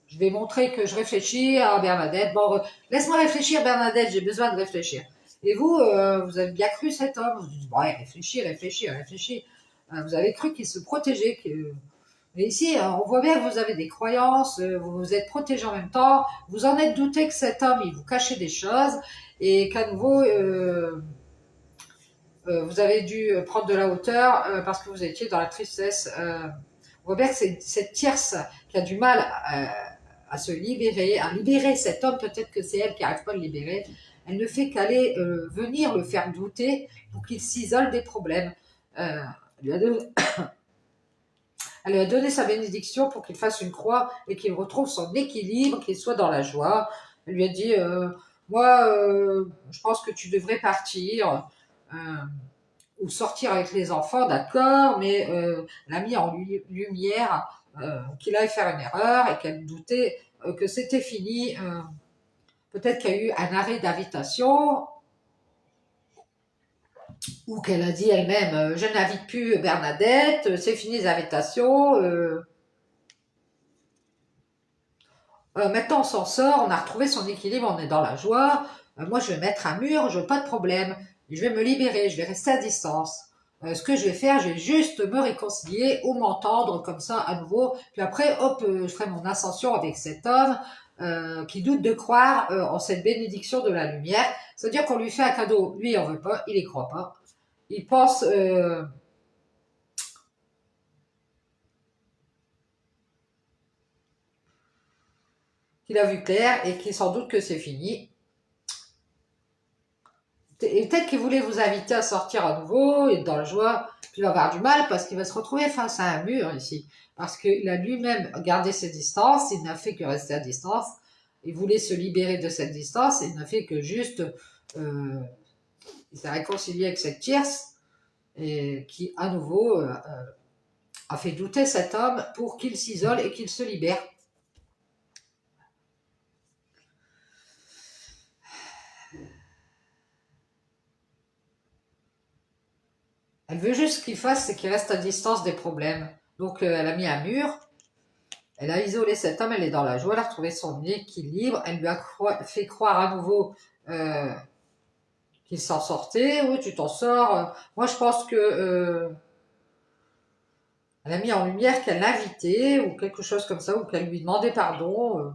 je vais montrer que je réfléchis à Bernadette. Bon, laisse-moi réfléchir, Bernadette, j'ai besoin de réfléchir. Et vous, vous avez bien cru cet homme, vous dites, bon, ouais, réfléchis, réfléchis, réfléchis. Vous avez cru qu'il se protégeait, mais ici, on voit bien que vous avez des croyances, vous vous êtes protégé en même temps, vous en êtes douté que cet homme, il vous cachait des choses, et qu'à nouveau, vous avez dû prendre de la hauteur parce que vous étiez dans la tristesse. On voit bien que c'est cette tierce qui a du mal à se libérer, à libérer cet homme, peut-être que c'est elle qui n'arrive pas à le libérer. Elle ne fait qu'aller venir le faire douter pour qu'il s'isole des problèmes. Euh, elle, lui a donné, elle lui a donné sa bénédiction pour qu'il fasse une croix et qu'il retrouve son équilibre, qu'il soit dans la joie. Elle lui a dit moi, je pense que tu devrais partir. Ou sortir avec les enfants, d'accord, mais elle a mis en lumière qu'il allait faire une erreur et qu'elle doutait que c'était fini. Peut-être qu'il y a eu un arrêt d'invitation ou qu'elle a dit elle-même je n'invite plus Bernadette, c'est fini les invitations. Maintenant on s'en sort, on a retrouvé son équilibre, on est dans la joie. Moi je vais mettre un mur, je veux pas de problème. Je vais me libérer, je vais rester à distance. Ce que je vais faire, je vais juste me réconcilier ou m'entendre comme ça à nouveau. Puis après, hop, je ferai mon ascension avec cet homme qui doute de croire en cette bénédiction de la lumière. C'est-à-dire qu'on lui fait un cadeau, lui il en veut pas, il y croit pas. Il pense qu'il a vu clair et qu'il s'en doute que c'est fini. Et peut-être qu'il voulait vous inviter à sortir à nouveau, et dans la joie, puis il va avoir du mal parce qu'il va se retrouver face à un mur ici. Parce qu'il a lui-même gardé ses distances, il n'a fait que rester à distance. Il voulait se libérer de cette distance, et il n'a fait que juste, il s'est réconcilié avec cette tierce, et qui à nouveau a fait douter cet homme pour qu'il s'isole et qu'il se libère. Elle veut juste qu'il fasse, c'est qu'il reste à distance des problèmes. Donc elle a mis un mur. Elle a isolé cet homme, elle est dans la joie, elle a retrouvé son équilibre, elle lui a fait croire à nouveau euh, qu'il s'en sortait. Oui, tu t'en sors. Moi, je pense que elle a mis en lumière qu'elle l'invitait ou quelque chose comme ça, ou qu'elle lui demandait pardon,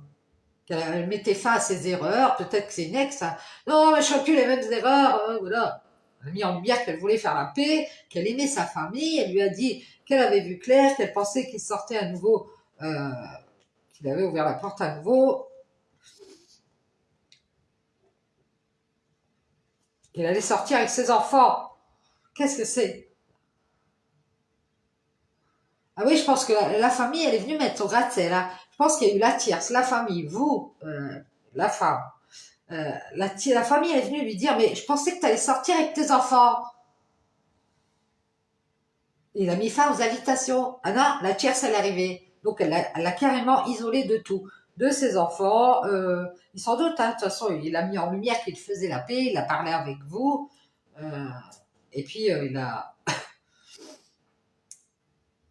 qu'elle mettait fin à ses erreurs. Peut-être que c'est une ex. Hein. Non, mais je ne fais plus les mêmes erreurs. Voilà. Elle a mis en lumière qu'elle voulait faire la paix, qu'elle aimait sa famille. Elle lui a dit qu'elle avait vu clair, qu'elle pensait qu'il sortait à nouveau. Qu'il avait ouvert la porte à nouveau, qu'il allait sortir avec ses enfants. Qu'est-ce que c'est? Ah oui, je pense que la famille, elle est venue mettre au gratte-ciel. Là. Je pense qu'il y a eu la tierce, la famille, vous, la femme. La famille, elle est venue lui dire, mais je pensais que tu allais sortir avec tes enfants. Il a mis fin aux invitations. Ah non, la tierce, elle est arrivée. Donc, elle l'a carrément isolé de tout. de ses enfants. Il s'en doute, hein, de toute façon, il a mis en lumière qu'il faisait la paix, il a parlé avec vous, et puis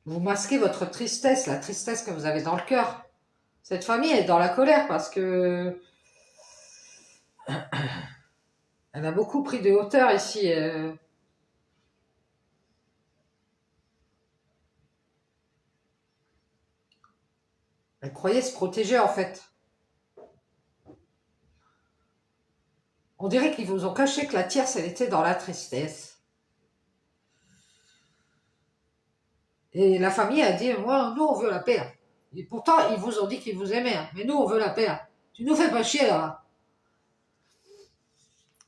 vous masquez votre tristesse, la tristesse que vous avez dans le cœur. Cette famille est dans la colère parce que elle a beaucoup pris de hauteur ici. Elle croyait se protéger en fait. On dirait qu'ils vous ont caché que la tierce, elle était dans la tristesse. Et la famille a dit, moi, nous, on veut la paix. Et pourtant, ils vous ont dit qu'ils vous aimaient, hein. Mais nous, on veut la paix. Tu nous fais pas chier, là.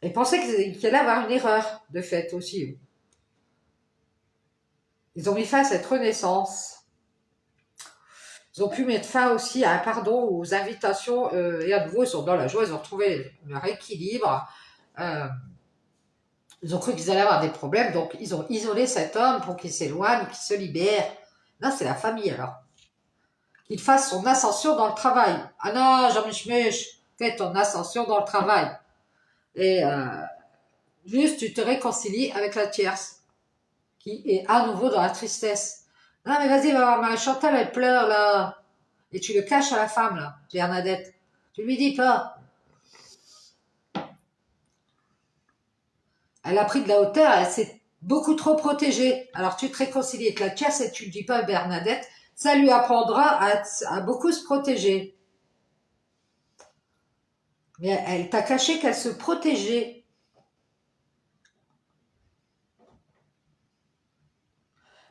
Et pensaient qu'elle allait avoir une erreur de fait aussi. Ils ont mis fin à cette renaissance. Ils ont pu mettre fin aussi à un pardon aux invitations. Et à nouveau, ils sont dans la joie. Ils ont retrouvé leur équilibre. Ils ont cru qu'ils allaient avoir des problèmes. Donc, ils ont isolé cet homme pour qu'il s'éloigne, qu'il se libère. Là, c'est la famille, alors. Qu'il fasse son ascension dans le travail. Ah non, Jean-Mich, fais ton ascension dans le travail. Et juste, tu te réconcilies avec la tierce, qui est à nouveau dans la tristesse. Non, mais vas-y, va voir, ma Chantal, elle pleure, là. Et tu le caches à la femme, là, Bernadette. Tu lui dis pas. Elle a pris de la hauteur, elle s'est beaucoup trop protégée. Alors, tu te réconcilies avec la tierce et tu le dis pas à Bernadette. Ça lui apprendra à beaucoup se protéger. Mais elle t'a caché qu'elle se protégeait.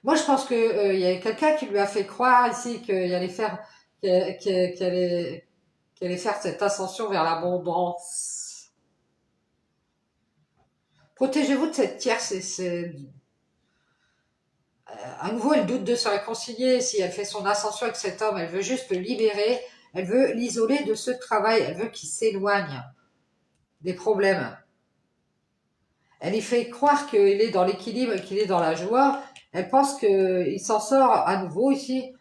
Moi, je pense que y a quelqu'un qui lui a fait croire ici qu'il allait faire, qu'il allait faire cette ascension vers l'abondance. Protégez-vous de cette tierce. À nouveau, elle doute de se réconcilier. Si elle fait son ascension avec cet homme, elle veut juste le libérer. Elle veut l'isoler de ce travail. Elle veut qu'il s'éloigne des problèmes. Elle y fait croire qu'il est dans l'équilibre et qu'il est dans la joie. Elle pense qu'il s'en sort à nouveau ici.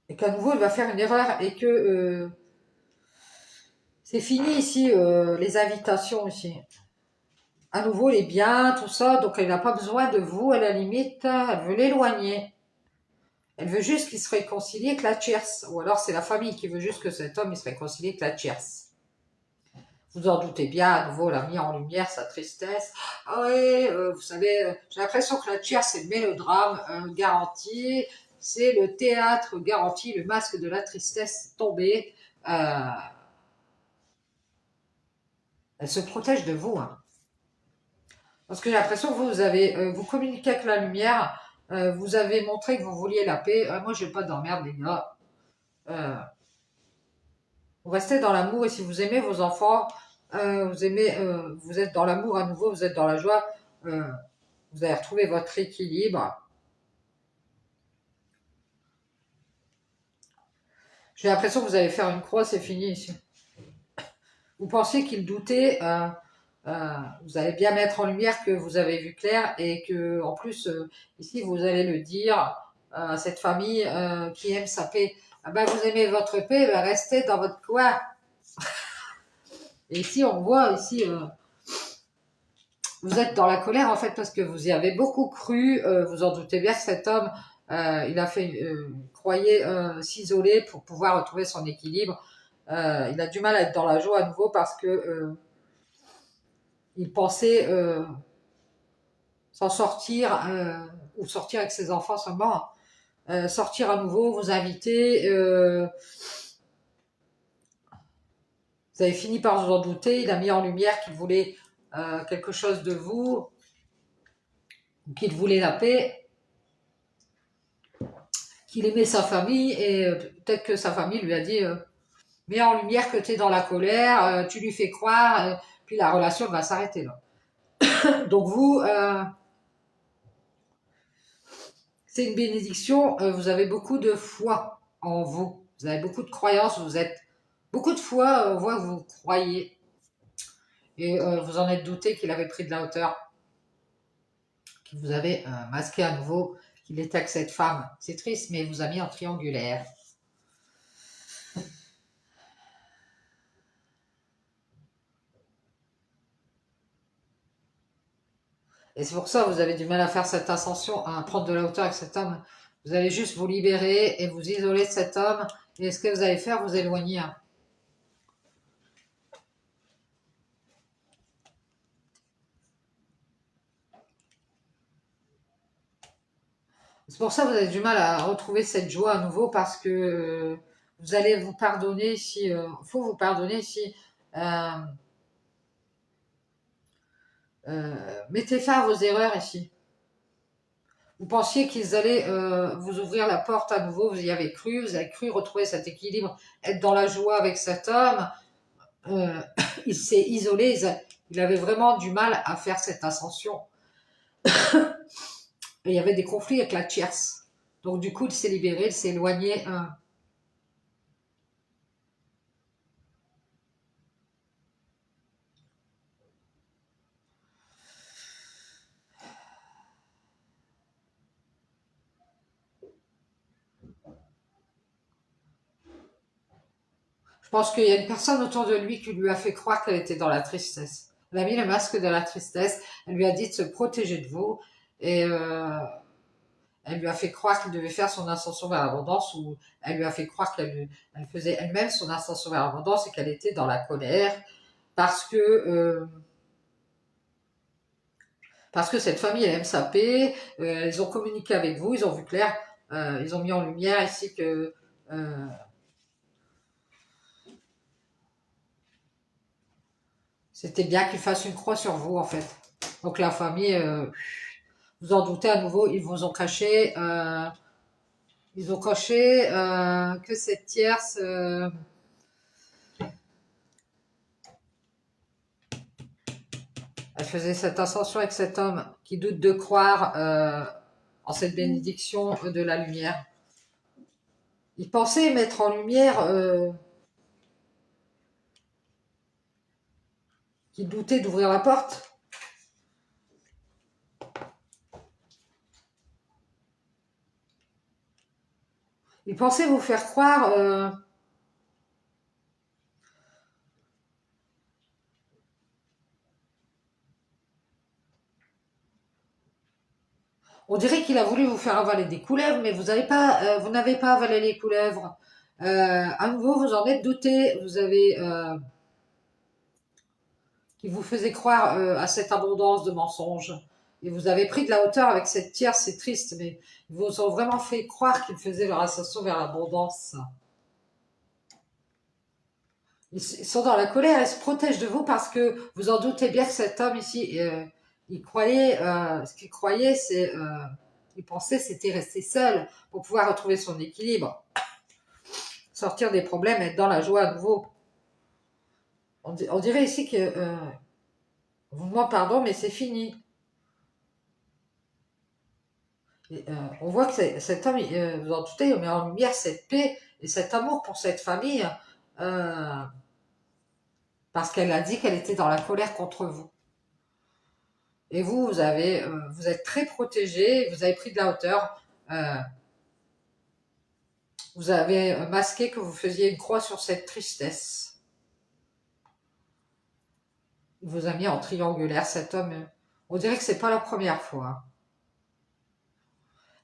Et qu'à nouveau, il va faire une erreur et que c'est fini ici, les invitations ici. À nouveau, les biens, tout ça. Donc, elle n'a pas besoin de vous, à la limite. Elle veut l'éloigner. Elle veut juste qu'il se réconcilie avec la tierce. Ou alors, c'est la famille qui veut juste que cet homme il se réconcilie avec la tierce. Vous en doutez bien, à nouveau, elle a mis en lumière sa tristesse. Ah oui, vous savez, j'ai l'impression que la tierce, c'est le mélodrame garanti. C'est le théâtre garanti, le masque de la tristesse tombé. Elle se protège de vous. Hein. Parce que j'ai l'impression que vous avez, vous communiquez avec la lumière, vous avez montré que vous vouliez la paix. Moi, je n'ai pas d'emmerde, les gars. Vous restez dans l'amour et si vous aimez vos enfants, vous êtes dans l'amour à nouveau, vous êtes dans la joie, vous allez retrouver votre équilibre. J'ai l'impression que vous allez faire une croix, c'est fini ici. Vous pensiez qu'il doutait, vous allez bien mettre en lumière que vous avez vu clair et que en plus ici vous allez le dire à cette famille qui aime sa paix. Ah ben, vous aimez votre paix, ben restez dans votre coin. Et ici on voit ici vous êtes dans la colère en fait parce que vous y avez beaucoup cru. Vous en doutez bien que cet homme il a fait croyait s'isoler pour pouvoir retrouver son équilibre. Il a du mal à être dans la joie à nouveau parce que il pensait s'en sortir ou sortir avec ses enfants seulement, sortir à nouveau, vous inviter. Vous avez fini par vous en douter. Il a mis en lumière qu'il voulait quelque chose de vous, qu'il voulait la paix, qu'il aimait sa famille et peut-être que sa famille lui a dit mets en lumière que tu es dans la colère, tu lui fais croire, puis la relation va s'arrêter là. Donc vous, c'est une bénédiction, vous avez beaucoup de foi en vous. Vous avez beaucoup de croyances, vous êtes beaucoup de fois, on voit que vous croyez et vous en êtes douté qu'il avait pris de la hauteur. Vous avez masqué à nouveau qu'il était avec cette femme. C'est triste, mais il vous a mis en triangulaire. Et c'est pour ça que vous avez du mal à faire cette ascension, à prendre de la hauteur avec cet homme. Vous allez juste vous libérer et vous isoler de cet homme. Et ce que vous allez faire, vous éloigner. C'est pour ça que vous avez du mal à retrouver cette joie à nouveau parce que vous allez vous pardonner si, faut vous pardonner si euh, mettez fin à vos erreurs ici. Vous pensiez qu'ils allaient vous ouvrir la porte à nouveau, vous y avez cru, vous avez cru retrouver cet équilibre, être dans la joie avec cet homme. Euh, il s'est isolé, il avait vraiment du mal à faire cette ascension. Et il y avait des conflits avec la tierce. Donc du coup, il s'est libéré, il s'est éloigné. Je pense qu'il y a une personne autour de lui qui lui a fait croire qu'elle était dans la tristesse. Elle a mis le masque de la tristesse, elle lui a dit de se protéger de vous, et elle lui a fait croire qu'il devait faire son ascension vers l'abondance, ou elle lui a fait croire elle faisait elle-même son ascension vers l'abondance et qu'elle était dans la colère parce que cette famille elle aime sa paix, ils ont communiqué avec vous, ils ont vu clair, ils ont mis en lumière ici que c'était bien qu'ils fassent une croix sur vous en fait. Donc la famille, vous en doutez à nouveau, ils ont caché que cette tierce elle faisait cette ascension avec cet homme qui doute de croire en cette bénédiction de la lumière. Il pensait mettre en lumière qu'il doutait d'ouvrir la porte. Il pensait vous faire croire on dirait qu'il a voulu vous faire avaler des couleuvres, mais vous n'avez pas avalé les couleuvres. À nouveau, vous en êtes douté. Vous avez qui vous faisait croire à cette abondance de mensonges. Et vous avez pris de la hauteur avec cette tierce, c'est triste, mais ils vous ont vraiment fait croire qu'ils faisaient leur ascension vers l'abondance. Ils sont dans la colère, ils se protègent de vous parce que vous en doutez bien que cet homme ici, il croyait, ce qu'il croyait, il pensait c'était rester seul pour pouvoir retrouver son équilibre, sortir des problèmes, être dans la joie à nouveau. On dirait ici que, vous me demandez pardon, mais c'est fini. Et, on voit que cet homme, vous en doutez, il met en lumière cette paix et cet amour pour cette famille euh, parce qu'elle a dit qu'elle était dans la colère contre vous. Et vous, vous êtes très protégé, vous avez pris de la hauteur, euh, vous avez masqué que vous faisiez une croix sur cette tristesse. Il vous a mis en triangulaire, cet homme. On dirait que c'est pas la première fois.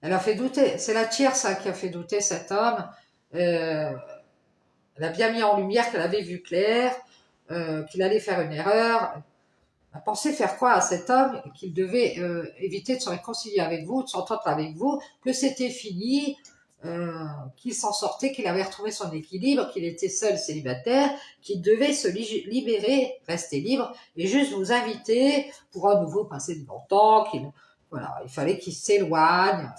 Elle a fait douter, c'est la tierce qui a fait douter cet homme. Euh, Elle a bien mis en lumière qu'elle avait vu clair, qu'il allait faire une erreur. Elle a pensé faire croire à cet homme qu'il devait éviter de se réconcilier avec vous, de s'entendre avec vous, que c'était fini, qu'il s'en sortait, qu'il avait retrouvé son équilibre, qu'il était seul célibataire, qu'il devait se libérer, rester libre, et juste vous inviter pour à nouveau passer du bon temps, voilà, il fallait qu'il s'éloigne.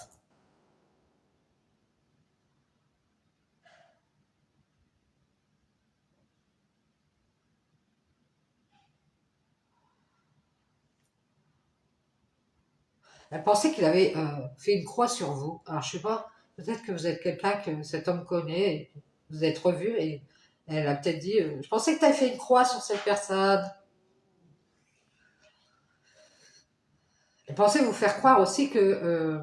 Elle pensait qu'il avait fait une croix sur vous. Alors, je sais pas, peut-être que vous êtes quelqu'un que cet homme connaît, et vous êtes revu, et elle a peut-être dit je pensais que tu avais fait une croix sur cette personne. Il pensait vous faire croire aussi que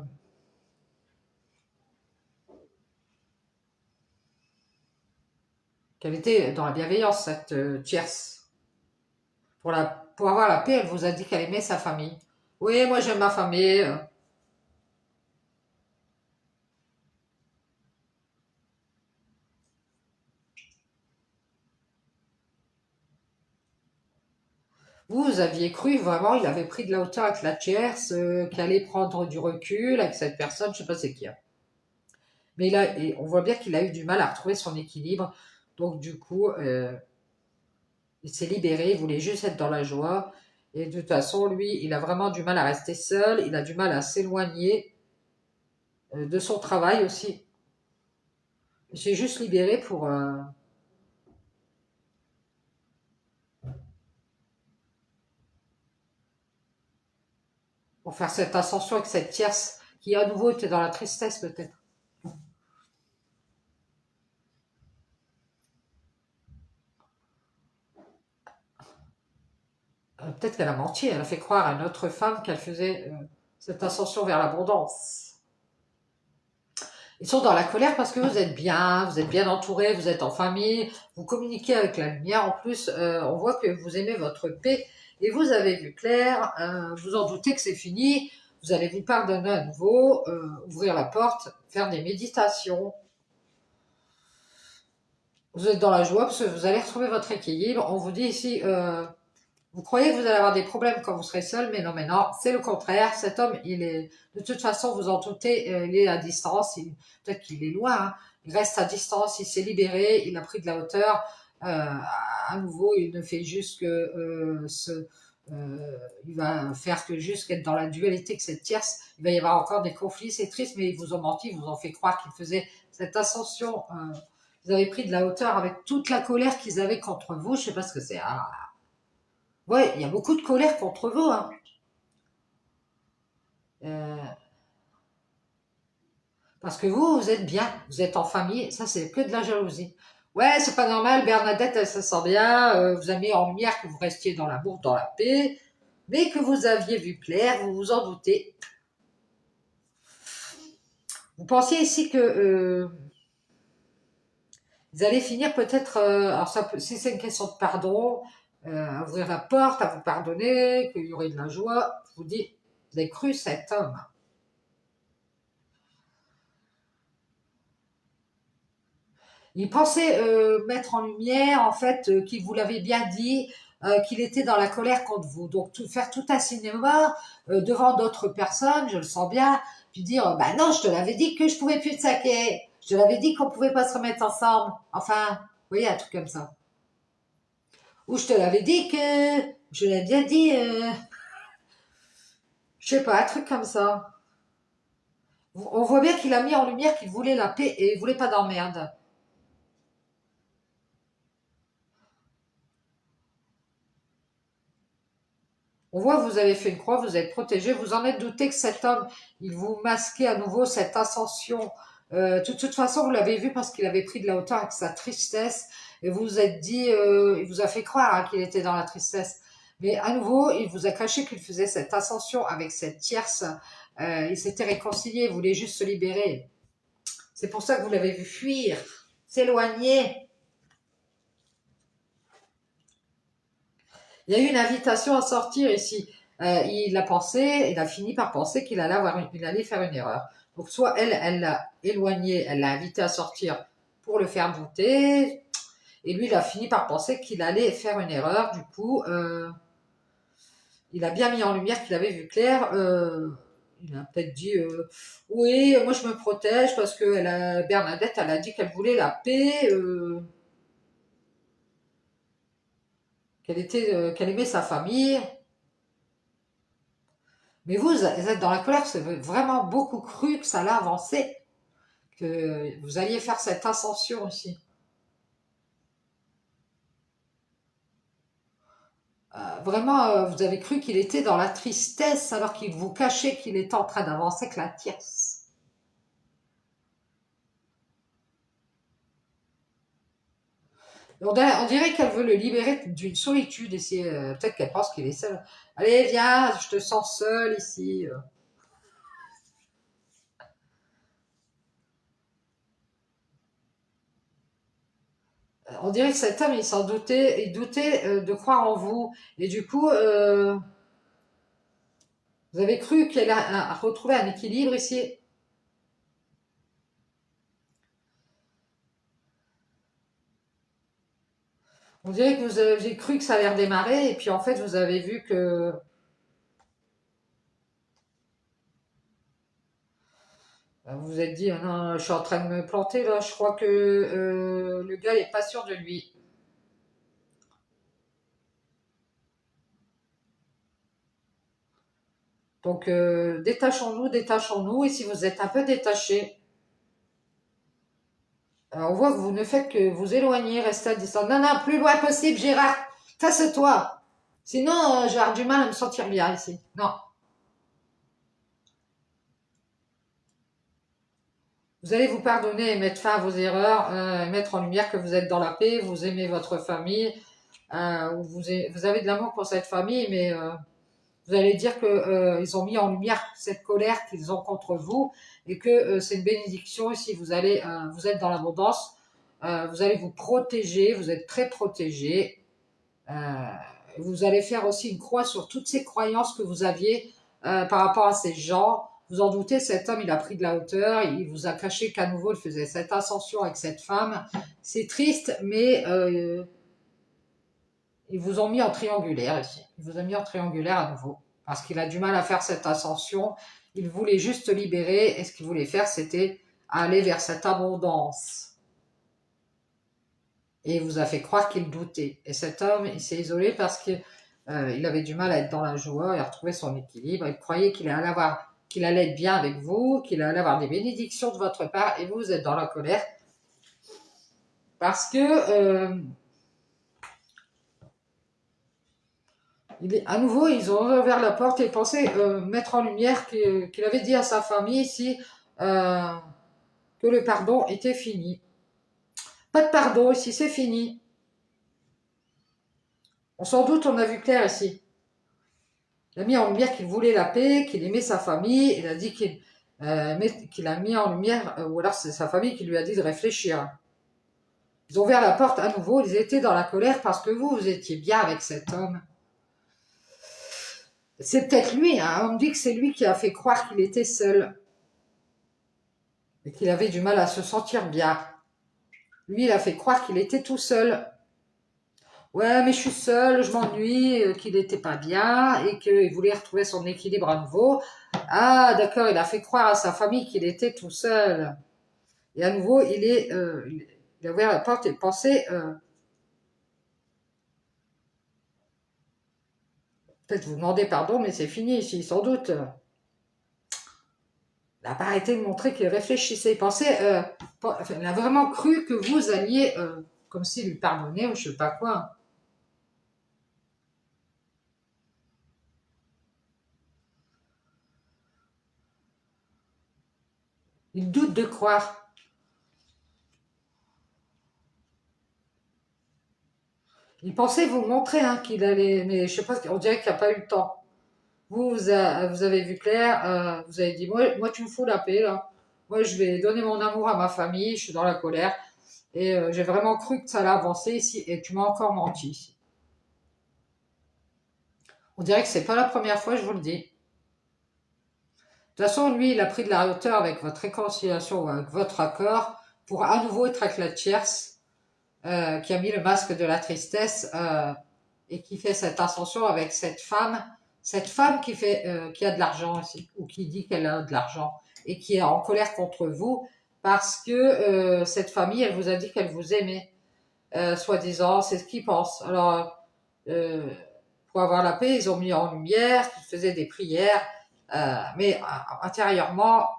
qu'elle était dans la bienveillance, cette tierce. Pour avoir la paix, elle vous a dit qu'elle aimait sa famille. Oui, moi j'aime ma famille. Vous aviez cru vraiment, il avait pris de la hauteur avec la tierce, qu'il allait prendre du recul avec cette personne, je sais pas c'est qui. Hein. Mais et on voit bien qu'il a eu du mal à retrouver son équilibre. Donc du coup, il s'est libéré, il voulait juste être dans la joie. Et de toute façon, lui, il a vraiment du mal à rester seul, il a du mal à s'éloigner de son travail aussi. Il s'est juste libéré pour faire cette ascension avec cette tierce qui à nouveau était dans la tristesse peut-être. Peut-être qu'elle a menti, elle a fait croire à une autre femme qu'elle faisait cette ascension vers l'abondance. Ils sont dans la colère parce que vous êtes bien entouré, vous êtes en famille, vous communiquez avec la lumière. En plus, on voit que vous aimez votre paix et vous avez vu clair, vous en doutez que c'est fini, vous allez vous pardonner à nouveau, ouvrir la porte, faire des méditations. Vous êtes dans la joie parce que vous allez retrouver votre équilibre. On vous dit ici, vous croyez que vous allez avoir des problèmes quand vous serez seul, mais non, c'est le contraire. Cet homme, il est, de toute façon, vous en doutez, il est à distance, peut-être qu'il est loin, hein. Il reste à distance, il s'est libéré, il a pris de la hauteur. À nouveau, il ne fait juste que il va faire que juste qu'être dans la dualité que cette tierce. Il va y avoir encore des conflits, c'est triste, mais ils vous ont menti, ils vous ont fait croire qu'ils faisaient cette ascension. Ils avaient pris de la hauteur avec toute la colère qu'ils avaient contre vous. Je sais pas ce que c'est. Ah, ouais, il y a beaucoup de colère contre vous, hein. Euh, parce que vous êtes bien, vous êtes en famille, ça c'est que de la jalousie. Ouais, c'est pas normal, Bernadette, elle se sent bien, vous avez mis en lumière que vous restiez dans l'amour, dans la paix, mais que vous aviez vu clair, vous vous en doutez. Vous pensiez ici que vous allez finir peut-être, alors si c'est une question de pardon, à ouvrir la porte, à vous pardonner, qu'il y aurait de la joie, je vous dis, vous avez cru cet homme. Il pensait mettre en lumière, en fait, qu'il vous l'avait bien dit, qu'il était dans la colère contre vous. Donc, faire tout un cinéma devant d'autres personnes, je le sens bien, puis dire, bah non, je te l'avais dit que je pouvais plus te saquer. Je te l'avais dit qu'on pouvait pas se remettre ensemble. Enfin, vous voyez, un truc comme ça. Ou je te l'avais dit que, je l'ai bien dit, je sais pas, un truc comme ça. On voit bien qu'il a mis en lumière qu'il voulait la paix et il voulait pas d'emmerde. On voit que vous avez fait une croix, vous êtes protégé, vous en êtes douté que cet homme, il vous masquait à nouveau cette ascension. De toute façon, vous l'avez vu parce qu'il avait pris de la hauteur avec sa tristesse et vous vous êtes dit, il vous a fait croire hein, qu'il était dans la tristesse. Mais à nouveau, il vous a caché qu'il faisait cette ascension avec cette tierce. Il s'était réconcilié, il voulait juste se libérer. C'est pour ça que vous l'avez vu fuir, s'éloigner. Il y a eu une invitation à sortir ici. Il a pensé, il a fini par penser qu'il allait il allait faire une erreur. Donc soit elle l'a éloigné, elle l'a invité à sortir pour le faire douter, et lui il a fini par penser qu'il allait faire une erreur. Du coup, il a bien mis en lumière qu'il avait vu clair. Il a peut-être dit oui, moi je me protège parce que Bernadette, elle a dit qu'elle voulait la paix, qu'elle aimait sa famille. Mais vous êtes dans la colère, vous avez vraiment beaucoup cru que ça allait avancer, que vous alliez faire cette ascension aussi. Vraiment, vous avez cru qu'il était dans la tristesse alors qu'il vous cachait qu'il était en train d'avancer avec la tierce. On dirait qu'elle veut le libérer d'une solitude ici. Peut-être qu'elle pense qu'il est seul. Allez, viens, je te sens seul ici. On dirait que cet homme, il s'en doutait, il doutait de croire en vous. Et du coup, vous avez cru qu'elle a retrouvé un équilibre ici. On dirait que vous avez cru que ça allait redémarrer, et puis en fait, vous avez vu que vous vous êtes dit, ah non, je suis en train de me planter là, je crois que le gars n'est pas sûr de lui. Donc, détachons-nous, et si vous êtes un peu détaché, on voit que vous ne faites que vous éloigner, rester à distance. Non, non, plus loin possible, Gérard, casse-toi. Sinon, je vais avoir du mal à me sentir bien ici. Non, vous allez vous pardonner et mettre fin à vos erreurs, mettre en lumière que vous êtes dans la paix, vous aimez votre famille, vous avez de l'amour pour cette famille, mais vous allez dire que ils ont mis en lumière cette colère qu'ils ont contre vous et que c'est une bénédiction. Et si vous êtes dans l'abondance, vous allez vous protéger, vous êtes très protégé. Euh, vous allez faire aussi une croix sur toutes ces croyances que vous aviez par rapport à ces gens. Vous en doutez, cet homme, il a pris de la hauteur, il vous a caché qu'à nouveau, il faisait cette ascension avec cette femme. C'est triste, mais ils vous ont mis en triangulaire ici. Ils vous ont mis en triangulaire à nouveau. Parce qu'il a du mal à faire cette ascension. Il voulait juste libérer. Et ce qu'il voulait faire, c'était aller vers cette abondance. Et il vous a fait croire qu'il doutait. Et cet homme, il s'est isolé parce qu'il avait du mal à être dans la joie et à retrouver son équilibre. Il croyait qu'il allait être bien avec vous, qu'il allait avoir des bénédictions de votre part. Et vous êtes dans la colère. Parce que à nouveau, ils ont ouvert la porte et pensaient mettre en lumière qu'il avait dit à sa famille ici que le pardon était fini. Pas de pardon ici, c'est fini. On s'en doute, on a vu clair ici. Il a mis en lumière qu'il voulait la paix, qu'il aimait sa famille. Il a dit qu'il a mis en lumière, ou alors c'est sa famille qui lui a dit de réfléchir. Ils ont ouvert la porte à nouveau, ils étaient dans la colère parce que vous étiez bien avec cet homme. C'est peut-être lui, hein. On me dit que c'est lui qui a fait croire qu'il était seul et qu'il avait du mal à se sentir bien. Lui, il a fait croire qu'il était tout seul. Ouais, mais je suis seul, je m'ennuie, qu'il n'était pas bien et qu'il voulait retrouver son équilibre à nouveau. Ah, d'accord, il a fait croire à sa famille qu'il était tout seul. Et à nouveau, il a ouvert la porte et pensait, peut-être vous demandez pardon, mais c'est fini ici, sans doute. Il n'a pas arrêté de montrer qu'il réfléchissait. Il a vraiment cru que vous alliez, comme s'il lui pardonnait ou je sais pas quoi. Il doute de croire. Il pensait vous montrer hein, qu'il allait, mais je sais pas, on dirait qu'il n'a pas eu le temps. Vous avez vu clair, vous avez dit, moi tu me fous la paix là. Moi je vais donner mon amour à ma famille, je suis dans la colère. Et j'ai vraiment cru que ça allait avancer ici et tu m'as encore menti ici. On dirait que c'est pas la première fois, je vous le dis. De toute façon, lui, il a pris de la hauteur avec votre réconciliation ou avec votre accord pour à nouveau être avec la tierce qui a mis le masque de la tristesse et qui fait cette ascension avec cette femme qui a de l'argent aussi, ou qui dit qu'elle a de l'argent, et qui est en colère contre vous, parce que cette famille, elle vous a dit qu'elle vous aimait, soi-disant, c'est ce qu'ils pensent. Alors, euh, pour avoir la paix, ils ont mis en lumière qu'ils faisaient des prières, mais intérieurement,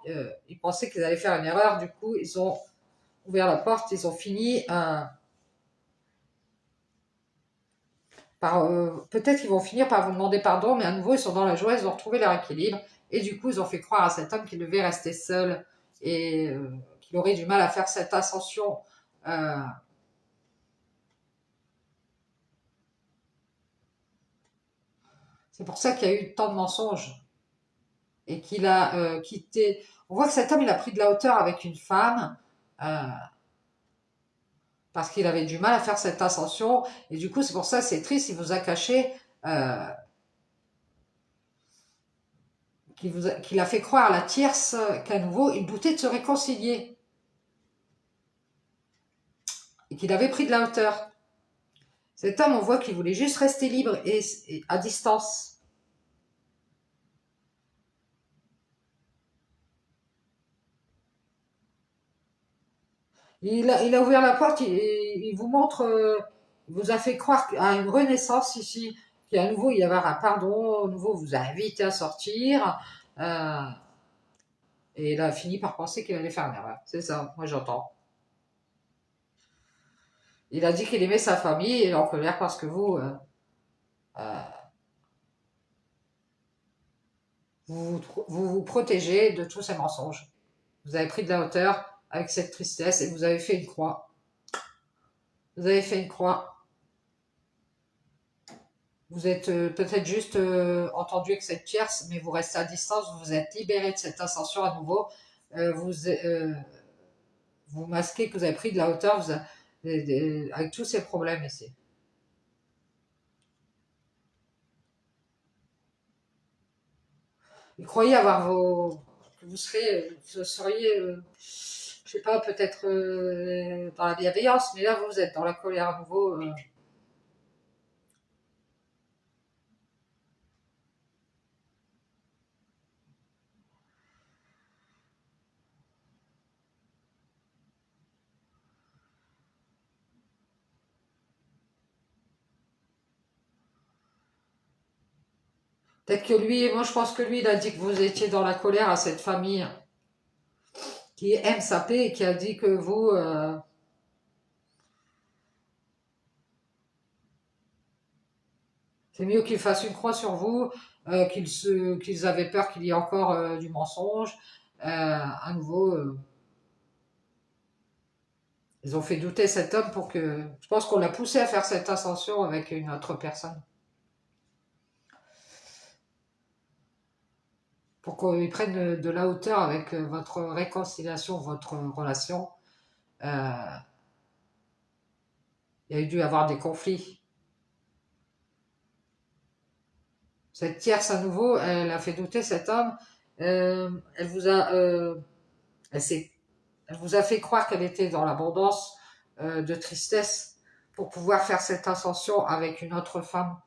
ils pensaient qu'ils allaient faire une erreur, du coup, ils ont ouvert la porte, ils ont fini peut-être qu'ils vont finir par vous demander pardon, mais à nouveau, ils sont dans la joie, ils ont retrouvé leur équilibre. Et du coup, ils ont fait croire à cet homme qu'il devait rester seul et qu'il aurait du mal à faire cette ascension. Euh, C'est pour ça qu'il y a eu tant de mensonges. Et qu'il a quitté... On voit que cet homme, il a pris de la hauteur avec une femme, euh, parce qu'il avait du mal à faire cette ascension. Et du coup, c'est pour ça, c'est triste, il vous a caché, euh, qu'il a fait croire à la tierce qu'à nouveau, il doutait de se réconcilier. Et qu'il avait pris de la hauteur. Cet homme, on voit qu'il voulait juste rester libre et à distance. Il a ouvert la porte, il vous montre, il vous a fait croire à une renaissance ici, qu'à nouveau il y avait un pardon, à nouveau vous a invité à sortir, et il a fini par penser qu'il allait faire une erreur. C'est ça, moi j'entends. Il a dit qu'il aimait sa famille et il est en colère parce que euh, vous protégez de tous ces mensonges. Vous avez pris de la hauteur avec cette tristesse et vous avez fait une croix. Vous avez fait une croix. Vous êtes peut-être juste entendu avec cette tierce, mais vous restez à distance, vous vous êtes libéré de cette ascension à nouveau. Vous masquez que vous avez pris de la hauteur avec tous ces problèmes ici. Vous croyez avoir que vous seriez, je sais pas, peut-être dans la bienveillance, mais là vous êtes dans la colère à nouveau. Peut-être que lui, moi je pense que lui, il a dit que vous étiez dans la colère à cette famille qui aime sa paix et qui a dit que vous, c'est mieux qu'ils fassent une croix sur vous, qu'ils avaient peur qu'il y ait encore du mensonge. À nouveau, ils ont fait douter cet homme pour que... Je pense qu'on l'a poussé à faire cette ascension avec une autre personne. Pour qu'ils prennent de la hauteur avec votre réconciliation, votre relation. Euh, il y a dû y avoir des conflits. Cette tierce, à nouveau, elle a fait douter cet homme. Elle vous a... elle s'est Elle vous a fait croire qu'elle était dans l'abondance de tristesse pour pouvoir faire cette ascension avec une autre femme.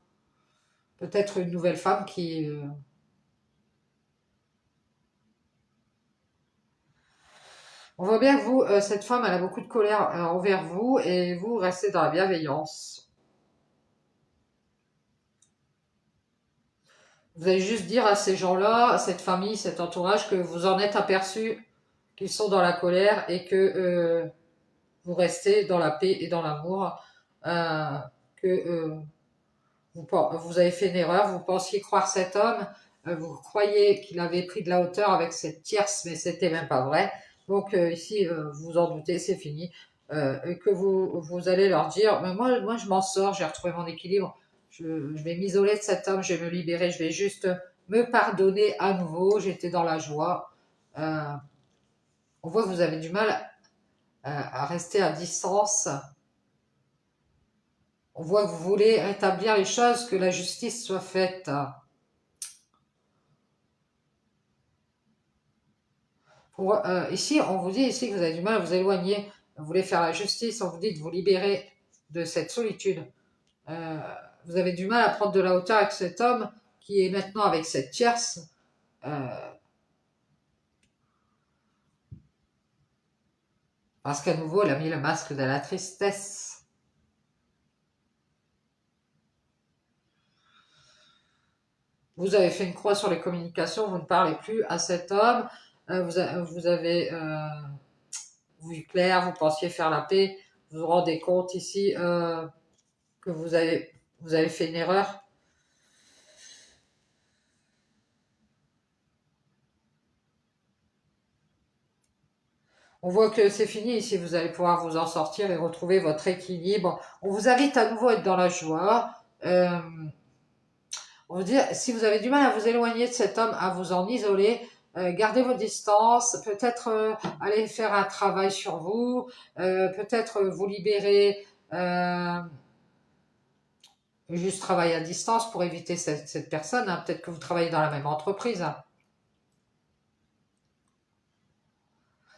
Peut-être une nouvelle femme qui... On voit bien que vous, cette femme, elle a beaucoup de colère envers vous et vous restez dans la bienveillance. Vous allez juste dire à ces gens-là, à cette famille, cet entourage, que vous en êtes aperçu qu'ils sont dans la colère et que vous restez dans la paix et dans l'amour. Que vous avez fait une erreur, vous pensiez croire cet homme, vous croyez qu'il avait pris de la hauteur avec cette tierce, mais c'était même pas vrai. Donc ici, vous vous en doutez, c'est fini. Et que vous allez leur dire, mais moi je m'en sors, j'ai retrouvé mon équilibre, je vais m'isoler de cet homme, je vais me libérer, je vais juste me pardonner à nouveau, j'étais dans la joie. Euh, on voit que vous avez du mal à rester à distance. On voit que vous voulez rétablir les choses, que la justice soit faite. Ici, on vous dit ici que vous avez du mal à vous éloigner, vous voulez faire la justice, on vous dit de vous libérer de cette solitude. Euh, vous avez du mal à prendre de la hauteur avec cet homme qui est maintenant avec cette tierce. euh, Parce qu'à nouveau, elle a mis le masque de la tristesse. Vous avez fait une croix sur les communications, vous ne parlez plus à cet homme. Vous avez vu clair, vous pensiez faire la paix. Vous vous rendez compte ici que vous avez fait une erreur. On voit que c'est fini ici, vous allez pouvoir vous en sortir et retrouver votre équilibre. On vous invite à nouveau à être dans la joie. On veut dire, si vous avez du mal à vous éloigner de cet homme, à vous en isoler, gardez vos distances, peut-être aller faire un travail sur vous, peut-être vous libérer, juste travailler à distance pour éviter cette personne, hein. Peut-être que vous travaillez dans la même entreprise, hein.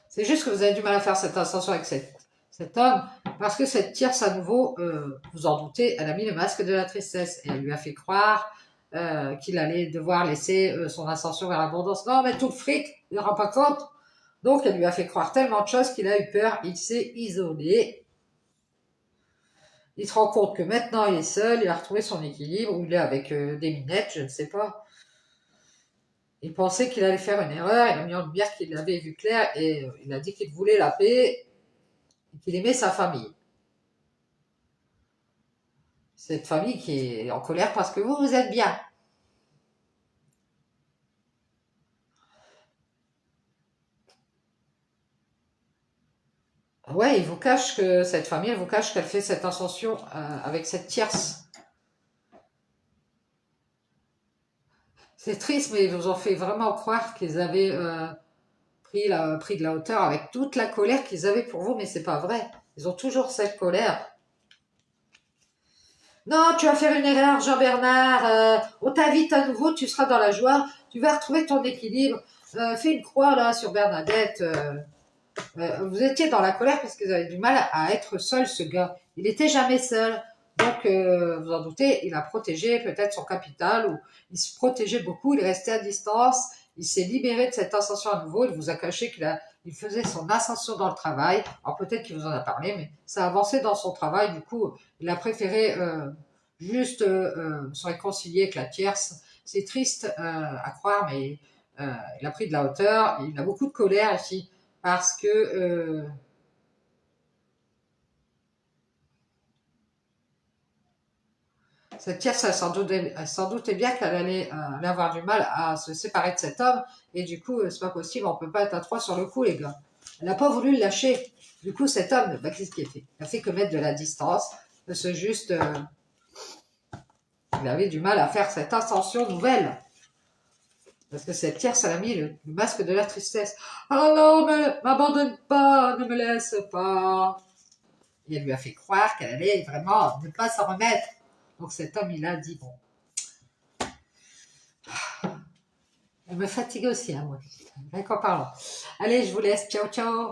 C'est juste que vous avez du mal à faire cette ascension avec cet homme, parce que cette tierce à nouveau, vous en doutez, elle a mis le masque de la tristesse et elle lui a fait croire qu'il allait devoir laisser son ascension vers l'abondance. Non, mais tout le fric, il ne rend pas compte. Donc elle lui a fait croire tellement de choses qu'il a eu peur, il s'est isolé. Il se rend compte que maintenant il est seul, il a retrouvé son équilibre, ou il est avec des minettes, je ne sais pas. Il pensait qu'il allait faire une erreur, il a mis en lumière qu'il avait vu clair et il a dit qu'il voulait la paix et qu'il aimait sa famille. Cette famille qui est en colère parce que vous êtes bien. Ouais, il vous cache que cette famille, elle vous cache qu'elle fait cette ascension avec cette tierce. C'est triste, mais ils vous ont fait vraiment croire qu'ils avaient pris de la hauteur avec toute la colère qu'ils avaient pour vous, mais c'est pas vrai. Ils ont toujours cette colère. Non, tu vas faire une erreur, Jean-Bernard. On t'invite à nouveau, tu seras dans la joie, tu vas retrouver ton équilibre. Fais une croix là sur Bernadette. Vous étiez dans la colère parce que vous avez du mal à être seul, ce gars. Il n'était jamais seul. Donc, vous en doutez, il a protégé peut-être son capital ou il se protégeait beaucoup, il est resté à distance, il s'est libéré de cette ascension à nouveau, il vous a caché il faisait son ascension dans le travail. Alors peut-être qu'il vous en a parlé, mais ça a avancé dans son travail. Du coup, il a préféré juste se réconcilier avec la tierce. C'est triste à croire, mais il a pris de la hauteur. Il a beaucoup de colère ici parce que cette tierce, elle s'en doutait bien qu'elle allait avoir du mal à se séparer de cet homme. Et du coup, c'est pas possible, on peut pas être à trois sur le coup, les gars. Elle n'a pas voulu le lâcher. Du coup, cet homme, bah, qu'est-ce qu'il a fait? Il a fait que mettre de la distance. C'est juste, il avait du mal à faire cette ascension nouvelle. Parce que cette tierce, elle a mis le masque de la tristesse. Oh non, m'abandonne pas, ne me laisse pas. Et elle lui a fait croire qu'elle allait vraiment ne pas s'en remettre. Donc cet homme, il a dit, bon, elle me fatigue aussi, hein, moi. D'accord, parlons. Allez, je vous laisse. Ciao, ciao.